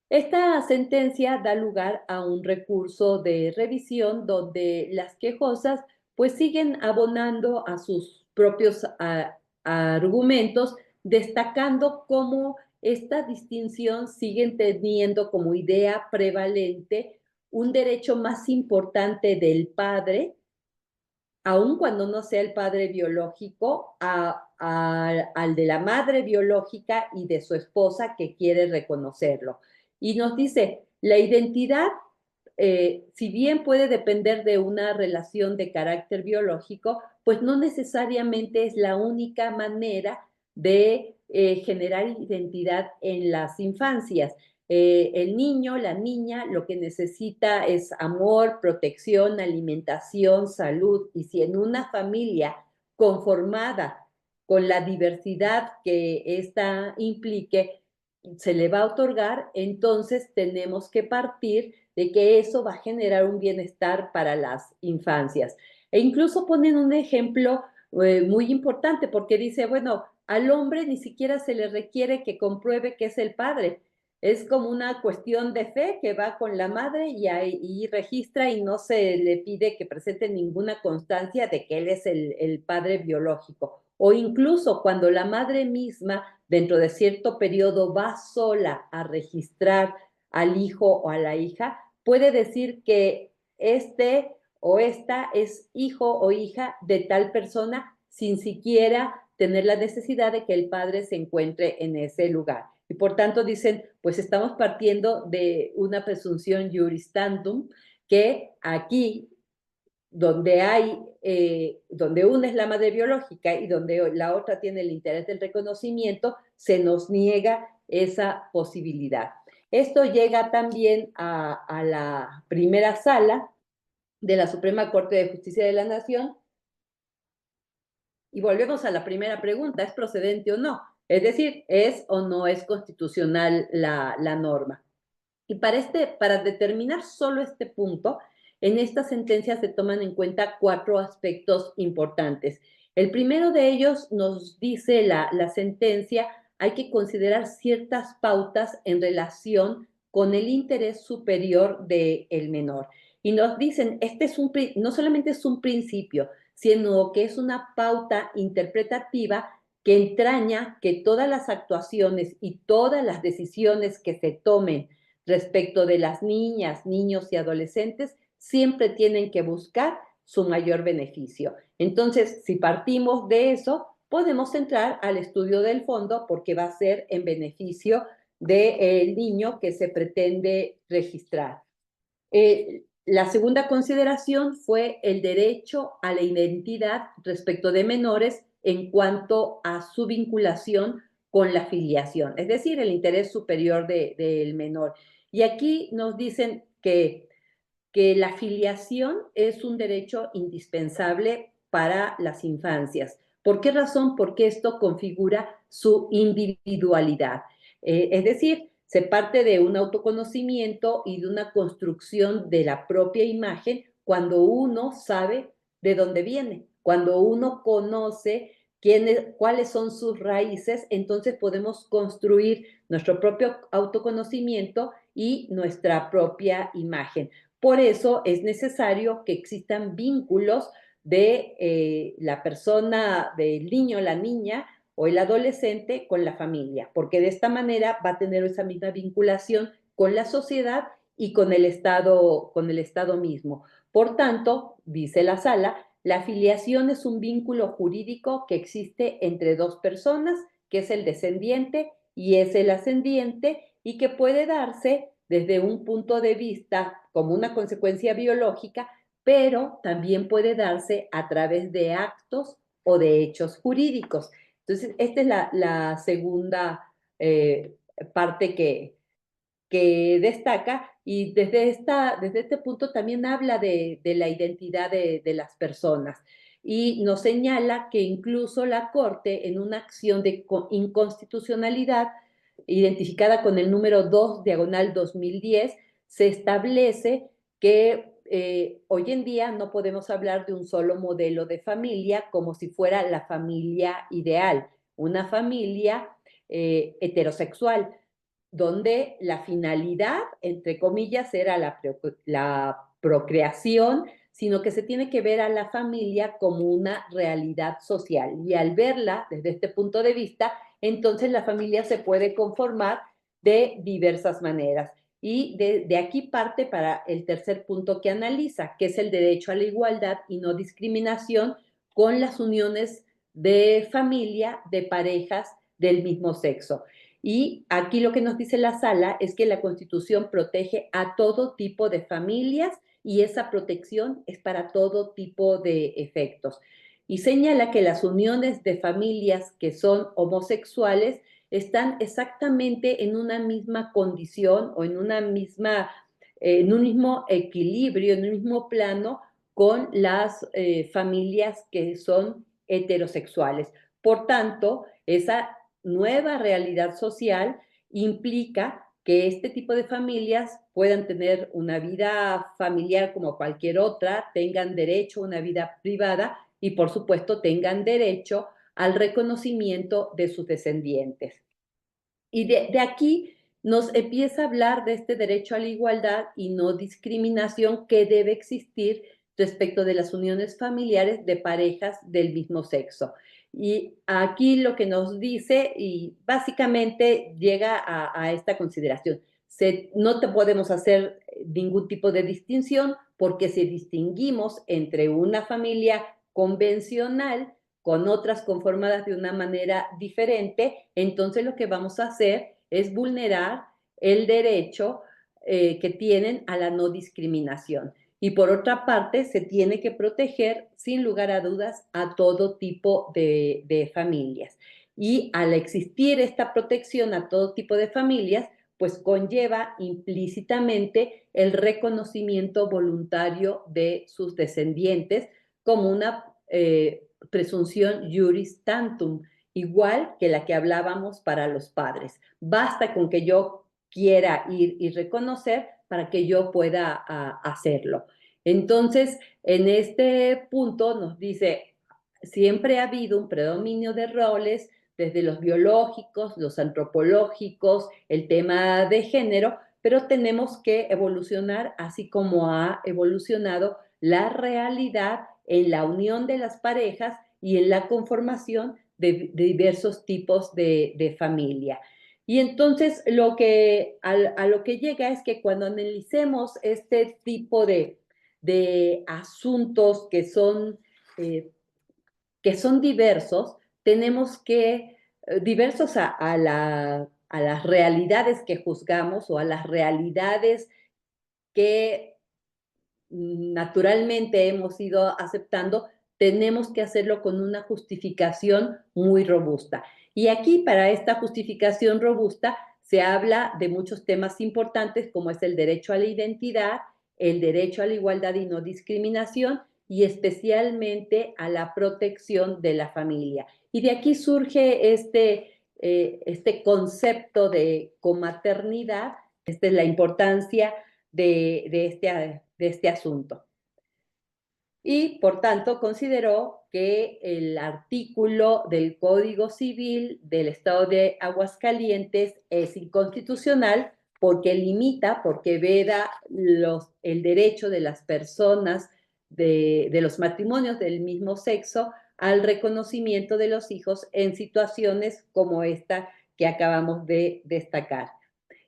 Esta sentencia da lugar a un recurso de revisión donde las quejosas pues siguen abonando a sus propios argumentos, destacando cómo esta distinción siguen teniendo como idea prevalente un derecho más importante del padre, aun cuando no sea el padre biológico, al de la madre biológica y de su esposa que quiere reconocerlo. Y nos dice, la identidad, si bien puede depender de una relación de carácter biológico, pues no necesariamente es la única manera de generar identidad en las infancias. El niño, la niña, lo que necesita es amor, protección, alimentación, salud. Y si en una familia conformada con la diversidad que ésta implique, se le va a otorgar, entonces tenemos que partir de que eso va a generar un bienestar para las infancias. E incluso ponen un ejemplo muy importante porque dice, bueno, al hombre ni siquiera se le requiere que compruebe que es el padre. Es como una cuestión de fe que va con la madre y registra y no se le pide que presente ninguna constancia de que él es el padre biológico. O incluso cuando la madre misma, dentro de cierto periodo, va sola a registrar al hijo o a la hija, puede decir que este o esta es hijo o hija de tal persona sin siquiera tener la necesidad de que el padre se encuentre en ese lugar. Y por tanto dicen, pues estamos partiendo de una presunción juris tantum que aquí, donde una es la madre biológica y donde la otra tiene el interés del reconocimiento, se nos niega esa posibilidad. Esto llega también a la primera sala de la Suprema Corte de Justicia de la Nación. Y volvemos a la primera pregunta, ¿es procedente o no? Es decir, ¿es o no es constitucional la norma? Y para determinar solo este punto, en esta sentencia se toman en cuenta 4 aspectos importantes. El primero de ellos nos dice la sentencia, hay que considerar ciertas pautas en relación con el interés superior del menor. Y nos dicen, no solamente es un principio, sino que es una pauta interpretativa que entraña que todas las actuaciones y todas las decisiones que se tomen respecto de las niñas, niños y adolescentes, siempre tienen que buscar su mayor beneficio. Entonces, si partimos de eso, podemos entrar al estudio del fondo porque va a ser en beneficio del niño que se pretende registrar. La segunda consideración fue el derecho a la identidad respecto de menores en cuanto a su vinculación con la filiación, es decir, el interés superior del menor. Y aquí nos dicen que la filiación es un derecho indispensable para las infancias. ¿Por qué razón? Porque esto configura su individualidad. Es decir, se parte de un autoconocimiento y de una construcción de la propia imagen cuando uno sabe de dónde viene, cuando uno conoce cuáles son sus raíces, entonces podemos construir nuestro propio autoconocimiento y nuestra propia imagen. Por eso es necesario que existan vínculos de la persona, del niño, la niña o el adolescente con la familia, porque de esta manera va a tener esa misma vinculación con la sociedad y con el Estado mismo. Por tanto, dice la sala, La filiación es un vínculo jurídico que existe entre dos personas, que es el descendiente y es el ascendiente, y que puede darse desde un punto de vista como una consecuencia biológica, pero también puede darse a través de actos o de hechos jurídicos. Entonces, esta es la segunda parte que destaca, y desde este punto también habla de la identidad de las personas, y nos señala que incluso la Corte, en una acción de inconstitucionalidad identificada con el número 2/2010, se establece que hoy en día no podemos hablar de un solo modelo de familia como si fuera la familia ideal, una familia heterosexual, donde la finalidad, entre comillas, era la procreación, sino que se tiene que ver a la familia como una realidad social. Y al verla desde este punto de vista, entonces la familia se puede conformar de diversas maneras. Y de aquí parte para el tercer punto que analiza, que es el derecho a la igualdad y no discriminación con las uniones de familia de parejas del mismo sexo. Y aquí lo que nos dice la sala es que la Constitución protege a todo tipo de familias, y esa protección es para todo tipo de efectos. Y señala que las uniones de familias que son homosexuales están exactamente en una misma condición o en un mismo equilibrio, en un mismo plano con las familias que son heterosexuales. Por tanto, esa nueva realidad social implica que este tipo de familias puedan tener una vida familiar como cualquier otra, tengan derecho a una vida privada y, por supuesto, tengan derecho al reconocimiento de sus descendientes. Y de aquí nos empieza a hablar de este derecho a la igualdad y no discriminación que debe existir respecto de las uniones familiares de parejas del mismo sexo. Y aquí lo que nos dice, y básicamente llega a esta consideración, no te podemos hacer ningún tipo de distinción, porque si distinguimos entre una familia convencional con otras conformadas de una manera diferente, entonces lo que vamos a hacer es vulnerar el derecho que tienen a la no discriminación. Y por otra parte, se tiene que proteger, sin lugar a dudas, a todo tipo de familias. Y al existir esta protección a todo tipo de familias, pues conlleva implícitamente el reconocimiento voluntario de sus descendientes como una presunción juris tantum, igual que la que hablábamos para los padres. Basta con que yo quiera ir y reconocer para que yo pueda hacerlo. Entonces, en este punto nos dice, siempre ha habido un predominio de roles, desde los biológicos, los antropológicos, el tema de género, pero tenemos que evolucionar así como ha evolucionado la realidad en la unión de las parejas y en la conformación de diversos tipos de familia. Y entonces a lo que llega es que cuando analicemos este tipo de asuntos eh, que son diversos, tenemos que, diversos a las realidades que juzgamos o a las realidades que naturalmente hemos ido aceptando, tenemos que hacerlo con una justificación muy robusta. Y aquí, para esta justificación robusta, se habla de muchos temas importantes, como es el derecho a la identidad, el derecho a la igualdad y no discriminación, y especialmente a la protección de la familia. Y de aquí surge este concepto de comaternidad. Esta es la importancia de este asunto. Y, por tanto, consideró que el artículo del Código Civil del Estado de Aguascalientes es inconstitucional porque limita, porque veda el derecho de las personas de los matrimonios del mismo sexo al reconocimiento de los hijos en situaciones como esta que acabamos de destacar.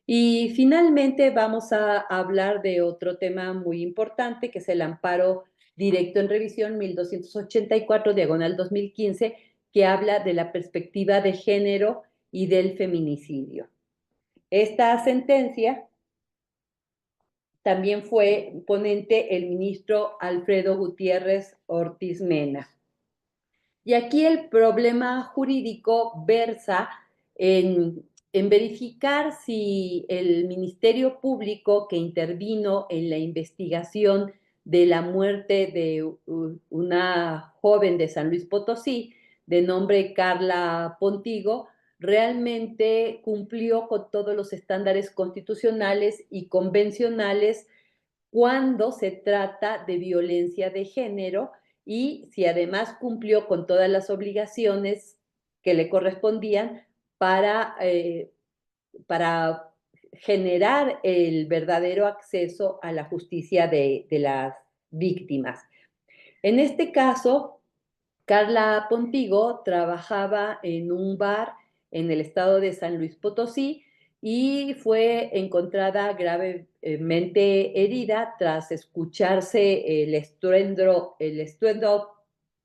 Y finalmente vamos a hablar de otro tema muy importante, que es el amparo directo en revisión 1284, diagonal 2015, que habla de la perspectiva de género y del feminicidio. Esta sentencia también fue ponente el ministro Alfredo Gutiérrez Ortiz Mena. Y aquí el problema jurídico versa en verificar si el Ministerio Público que intervino en la investigación de la muerte de una joven de San Luis Potosí, de nombre Carla Pontigo, realmente cumplió con todos los estándares constitucionales y convencionales cuando se trata de violencia de género y si además cumplió con todas las obligaciones que le correspondían para generar el verdadero acceso a la justicia de las víctimas. En este caso, Carla Pontigo trabajaba en un bar en el estado de San Luis Potosí y fue encontrada gravemente herida tras escucharse el estruendo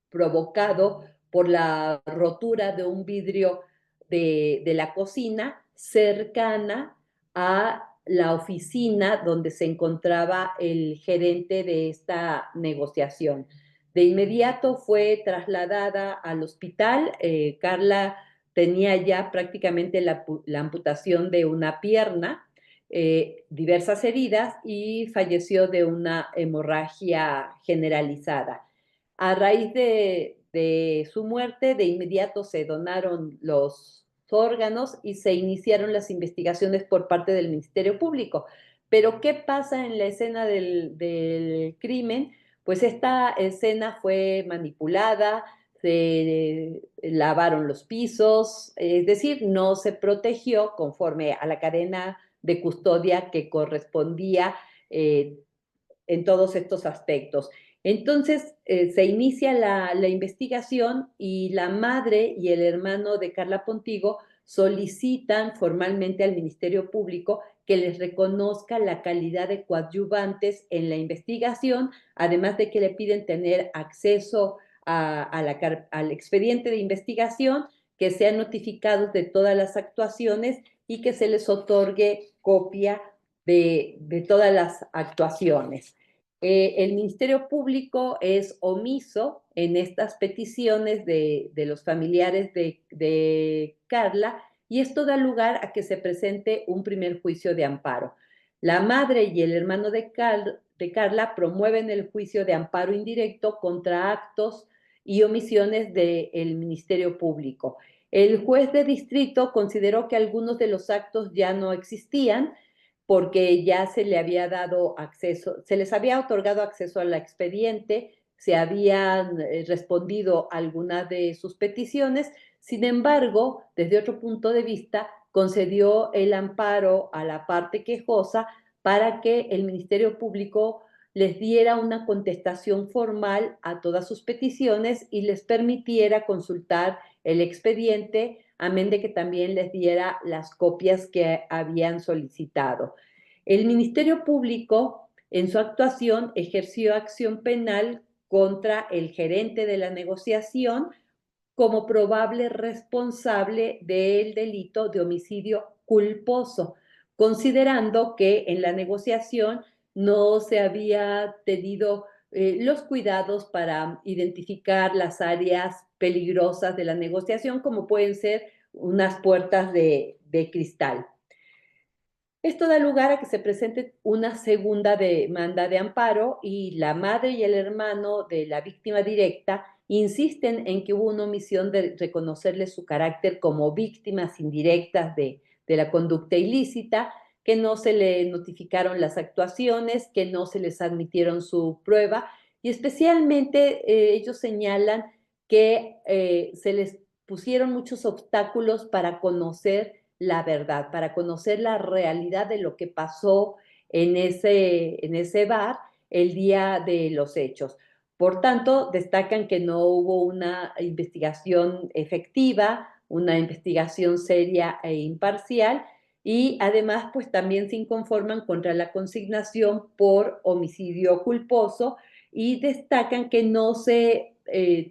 provocado por la rotura de un vidrio de la cocina cercana a la oficina donde se encontraba el gerente de esta negociación. De inmediato fue trasladada al hospital. Carla tenía ya prácticamente la amputación de una pierna, diversas heridas y falleció de una hemorragia generalizada. A raíz de su muerte, de inmediato se donaron los órganos y se iniciaron las investigaciones por parte del Ministerio Público. Pero, ¿qué pasa en la escena del crimen? Pues esta escena fue manipulada, se lavaron los pisos, es decir, no se protegió conforme a la cadena de custodia que correspondía en todos estos aspectos. Entonces se inicia la investigación y la madre y el hermano de Carla Pontigo solicitan formalmente al Ministerio Público que les reconozca la calidad de coadyuvantes en la investigación, además de que le piden tener acceso al expediente de investigación, que sean notificados de todas las actuaciones y que se les otorgue copia de todas las actuaciones. El Ministerio Público es omiso en estas peticiones de los familiares de Carla y esto da lugar a que se presente un primer juicio de amparo. La madre y el hermano de Carla promueven el juicio de amparo indirecto contra actos y omisiones del Ministerio Público. El juez de distrito consideró que algunos de los actos ya no existían porque ya se le había dado acceso, se les había otorgado acceso al expediente, se habían respondido algunas de sus peticiones. Sin embargo, desde otro punto de vista, concedió el amparo a la parte quejosa para que el Ministerio Público les diera una contestación formal a todas sus peticiones y les permitiera consultar el expediente, amén de que también les diera las copias que habían solicitado. El Ministerio Público, en su actuación, ejerció acción penal contra el gerente de la negociación como probable responsable del delito de homicidio culposo, considerando que en la negociación no se había tenido los cuidados para identificar las áreas peligrosas de la negociación, como pueden ser unas puertas de cristal. Esto da lugar a que se presente una segunda demanda de amparo y la madre y el hermano de la víctima directa insisten en que hubo una omisión de reconocerle su carácter como víctimas indirectas de la conducta ilícita, que no se le notificaron las actuaciones, que no se les admitieron su prueba y especialmente ellos señalan que se les pusieron muchos obstáculos para conocer la verdad, para conocer la realidad de lo que pasó en ese bar el día de los hechos. Por tanto, destacan que no hubo una investigación efectiva, una investigación seria e imparcial y además pues también se inconforman contra la consignación por homicidio culposo y destacan que no se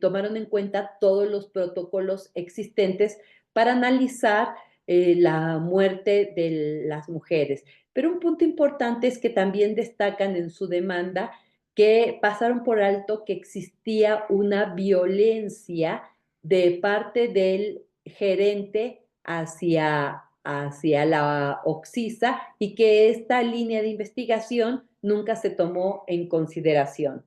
tomaron en cuenta todos los protocolos existentes para analizar la muerte de las mujeres. Pero un punto importante es que también destacan en su demanda que pasaron por alto que existía una violencia de parte del gerente hacia la Oxisa y que esta línea de investigación nunca se tomó en consideración.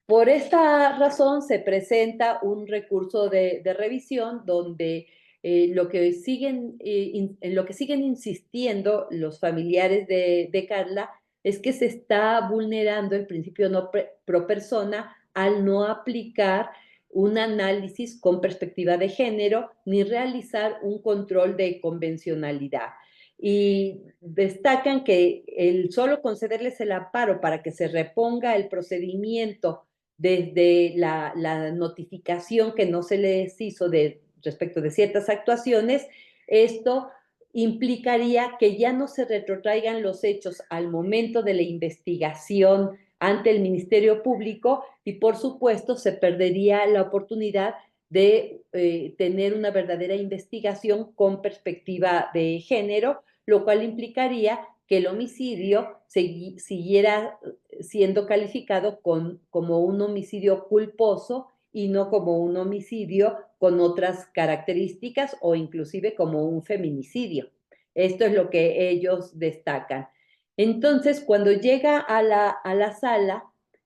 Por esta razón se presenta un recurso de revisión donde en lo que siguen insistiendo los familiares de Carla es que se está vulnerando el principio no pro persona al no aplicar un análisis con perspectiva de género ni realizar un control de convencionalidad. Y destacan que el solo concederles el amparo para que se reponga el procedimiento desde la notificación que no se les hizo respecto de ciertas actuaciones, esto implicaría que ya no se retrotraigan los hechos al momento de la investigación ante el Ministerio Público y, por supuesto, se perdería la oportunidad de tener una verdadera investigación con perspectiva de género, lo cual implicaría que el homicidio siguiera siendo calificado como un homicidio culposo y no como un homicidio con otras características o inclusive como un feminicidio. Esto es lo que ellos destacan. Entonces, cuando llega a la sala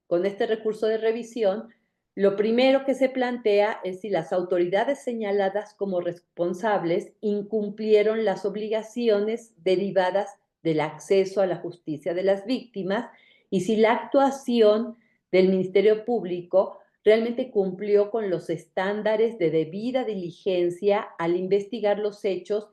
con este recurso de revisión, lo primero que se plantea es si las autoridades señaladas como responsables incumplieron las obligaciones derivadas del acceso a la justicia de las víctimas y si la actuación del Ministerio Público realmente cumplió con los estándares de debida diligencia al investigar los hechos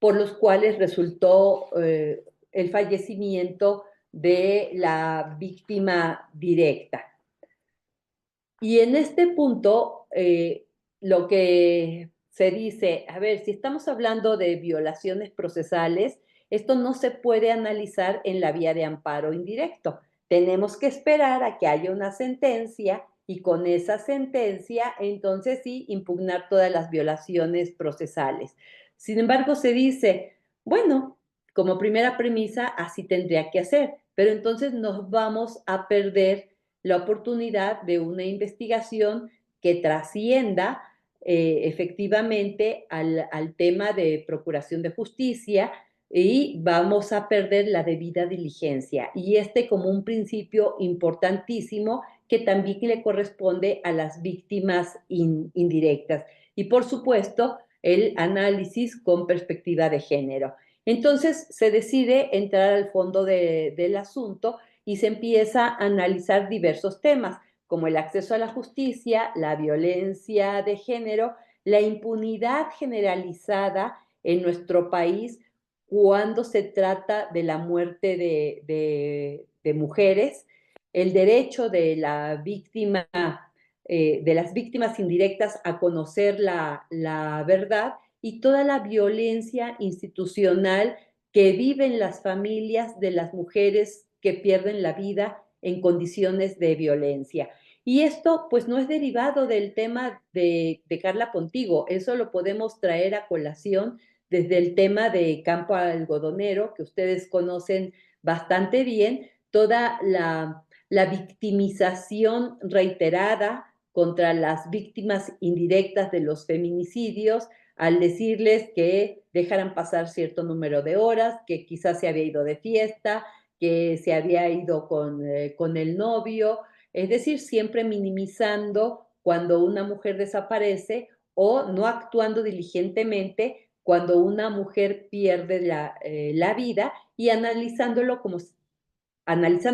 por los cuales resultó el fallecimiento de la víctima directa. Y en este punto, lo que se dice, a ver, si estamos hablando de violaciones procesales, esto no se puede analizar en la vía de amparo indirecto. Tenemos que esperar a que haya una sentencia y con esa sentencia, entonces sí, impugnar todas las violaciones procesales. Sin embargo, se dice, bueno, como primera premisa, así tendría que hacer, pero entonces nos vamos a perder la oportunidad de una investigación que trascienda efectivamente al tema de procuración de justicia y vamos a perder la debida diligencia. Y este como un principio importantísimo que también le corresponde a las víctimas indirectas. Y por supuesto, el análisis con perspectiva de género. Entonces se decide entrar al fondo del asunto y se empieza a analizar diversos temas, como el acceso a la justicia, la violencia de género, la impunidad generalizada en nuestro país cuando se trata de la muerte de mujeres, el derecho de la víctima, de las víctimas indirectas a conocer la verdad y toda la violencia institucional que viven las familias de las mujeres que pierden la vida en condiciones de violencia. Y esto pues no es derivado del tema de Carla Pontigo, eso lo podemos traer a colación desde el tema de Campo Algodonero, que ustedes conocen bastante bien, toda la victimización reiterada contra las víctimas indirectas de los feminicidios, al decirles que dejaran pasar cierto número de horas, que quizás se había ido de fiesta, que se había ido con el novio, es decir, siempre minimizando cuando una mujer desaparece o no actuando diligentemente cuando una mujer pierde la vida y analizando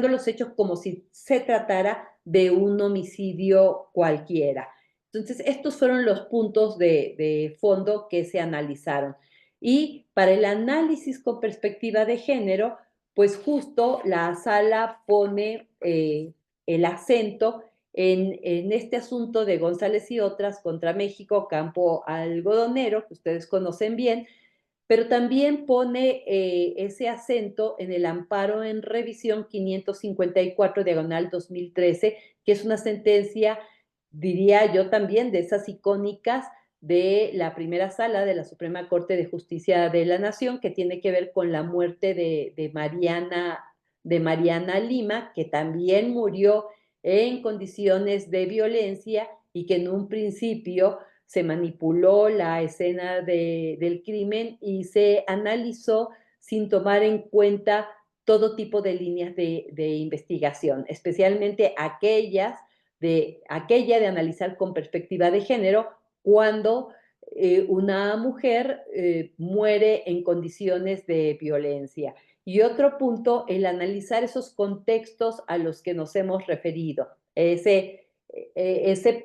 los hechos como si se tratara de un homicidio cualquiera. Entonces, estos fueron los puntos de fondo que se analizaron. Y para el análisis con perspectiva de género, pues justo la sala pone el acento en este asunto de González y otras contra México, Campo Algodonero, que ustedes conocen bien, pero también pone ese acento en el amparo en revisión 554 diagonal 2013, que es una sentencia, diría yo también, de esas icónicas de la primera sala de la Suprema Corte de Justicia de la Nación, que tiene que ver con la muerte de Mariana Lima, que también murió en condiciones de violencia y que en un principio se manipuló la escena del crimen y se analizó sin tomar en cuenta todo tipo de líneas de investigación, especialmente aquella de analizar con perspectiva de género cuando una mujer muere en condiciones de violencia. Y otro punto, el analizar esos contextos a los que nos hemos referido, ese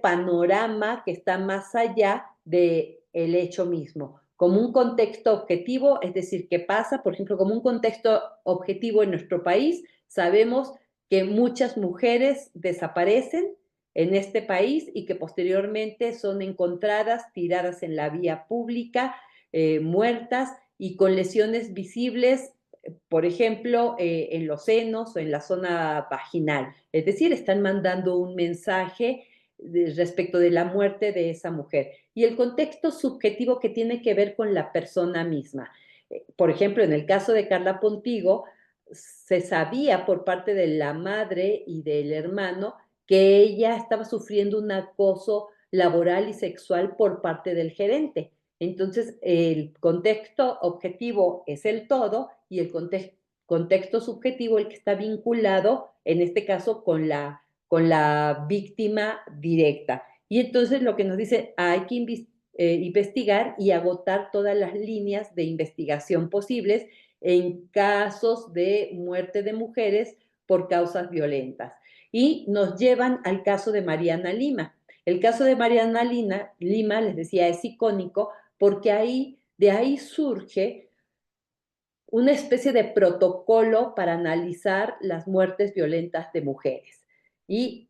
panorama que está más allá del hecho mismo, como un contexto objetivo, es decir, que pasa, por ejemplo, como un contexto objetivo en nuestro país, sabemos que muchas mujeres desaparecen en este país y que posteriormente son encontradas tiradas en la vía pública, muertas y con lesiones visibles, por ejemplo, en los senos o en la zona vaginal. Es decir, están mandando un mensaje respecto de la muerte de esa mujer. Y el contexto subjetivo que tiene que ver con la persona misma. Por ejemplo, en el caso de Carla Pontigo, se sabía por parte de la madre y del hermano que ella estaba sufriendo un acoso laboral y sexual por parte del gerente. Entonces, el contexto objetivo es el todo y el contexto subjetivo el que está vinculado, en este caso, con la víctima directa. Y entonces lo que nos dice, hay que investigar y agotar todas las líneas de investigación posibles en casos de muerte de mujeres por causas violentas. Y nos llevan al caso de Mariana Lima. El caso de Mariana Lima, les decía, es icónico porque de ahí surge una especie de protocolo para analizar las muertes violentas de mujeres. ¿Y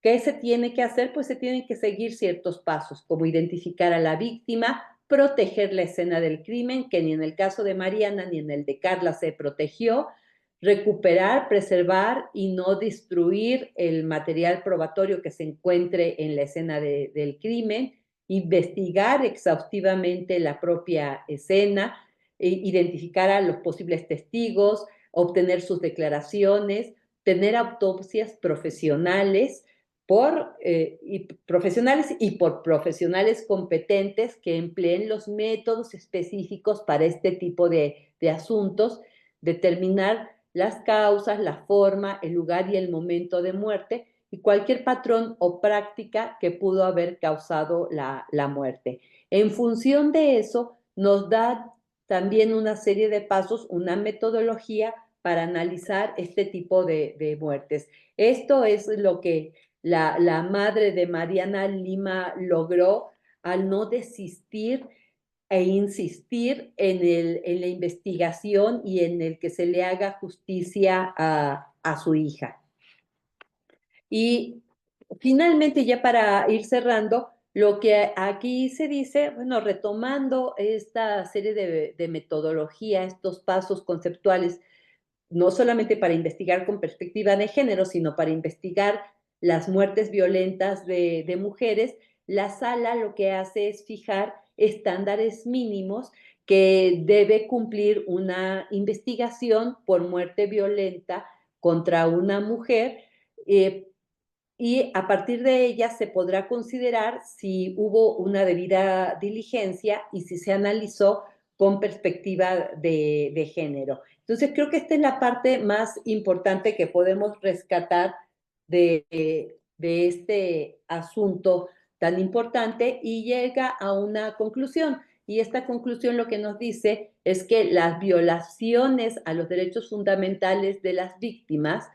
qué se tiene que hacer? Pues se tienen que seguir ciertos pasos, como identificar a la víctima, proteger la escena del crimen, que ni en el caso de Mariana ni en el de Carla se protegió, recuperar, preservar y no destruir el material probatorio que se encuentre en la escena del crimen, investigar exhaustivamente la propia escena, identificar a los posibles testigos, obtener sus declaraciones, tener autopsias profesionales y por profesionales competentes que empleen los métodos específicos para este tipo de asuntos, determinar las causas, la forma, el lugar y el momento de muerte y cualquier patrón o práctica que pudo haber causado la muerte. En función de eso, nos da también una serie de pasos, una metodología para analizar este tipo de muertes. Esto es lo que la madre de Mariana Lima logró al no desistir e insistir en la investigación y en el que se le haga justicia a su hija. Y finalmente, ya para ir cerrando, lo que aquí se dice, bueno, retomando esta serie de metodología, estos pasos conceptuales, no solamente para investigar con perspectiva de género, sino para investigar las muertes violentas de mujeres, la sala lo que hace es fijar estándares mínimos que debe cumplir una investigación por muerte violenta contra una mujer, y a partir de ella se podrá considerar si hubo una debida diligencia y si se analizó con perspectiva de género. Entonces, creo que esta es la parte más importante que podemos rescatar de este asunto tan importante y llega a una conclusión. Y esta conclusión lo que nos dice es que las violaciones a los derechos fundamentales de las víctimas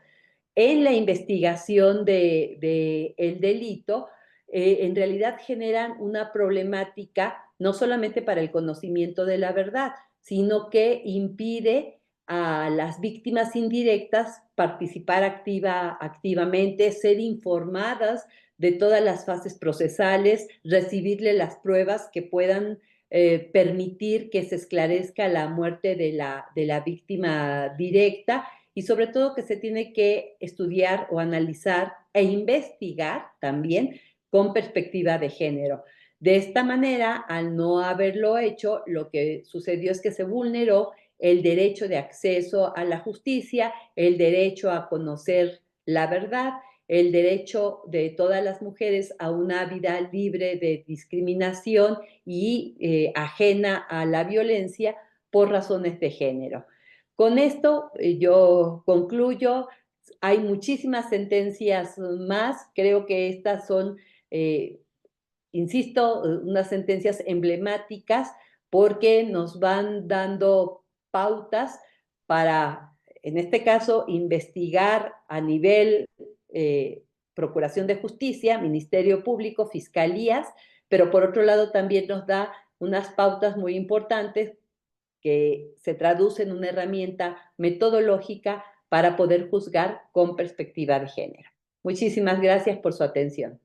en la investigación el delito, en realidad generan una problemática no solamente para el conocimiento de la verdad, sino que impide a las víctimas indirectas participar activamente, ser informadas de todas las fases procesales, recibirle las pruebas que puedan permitir que se esclarezca la muerte de la víctima directa y sobre todo que se tiene que estudiar o analizar e investigar también con perspectiva de género. De esta manera, al no haberlo hecho, lo que sucedió es que se vulneró el derecho de acceso a la justicia, el derecho a conocer la verdad, el derecho de todas las mujeres a una vida libre de discriminación y ajena a la violencia por razones de género. Con esto yo concluyo. Hay muchísimas sentencias más. Creo que estas son, insisto, unas sentencias emblemáticas porque nos van dando pautas para, en este caso, investigar a nivel Procuración de Justicia, Ministerio Público, Fiscalías, pero por otro lado también nos da unas pautas muy importantes que se traduce en una herramienta metodológica para poder juzgar con perspectiva de género. Muchísimas gracias por su atención.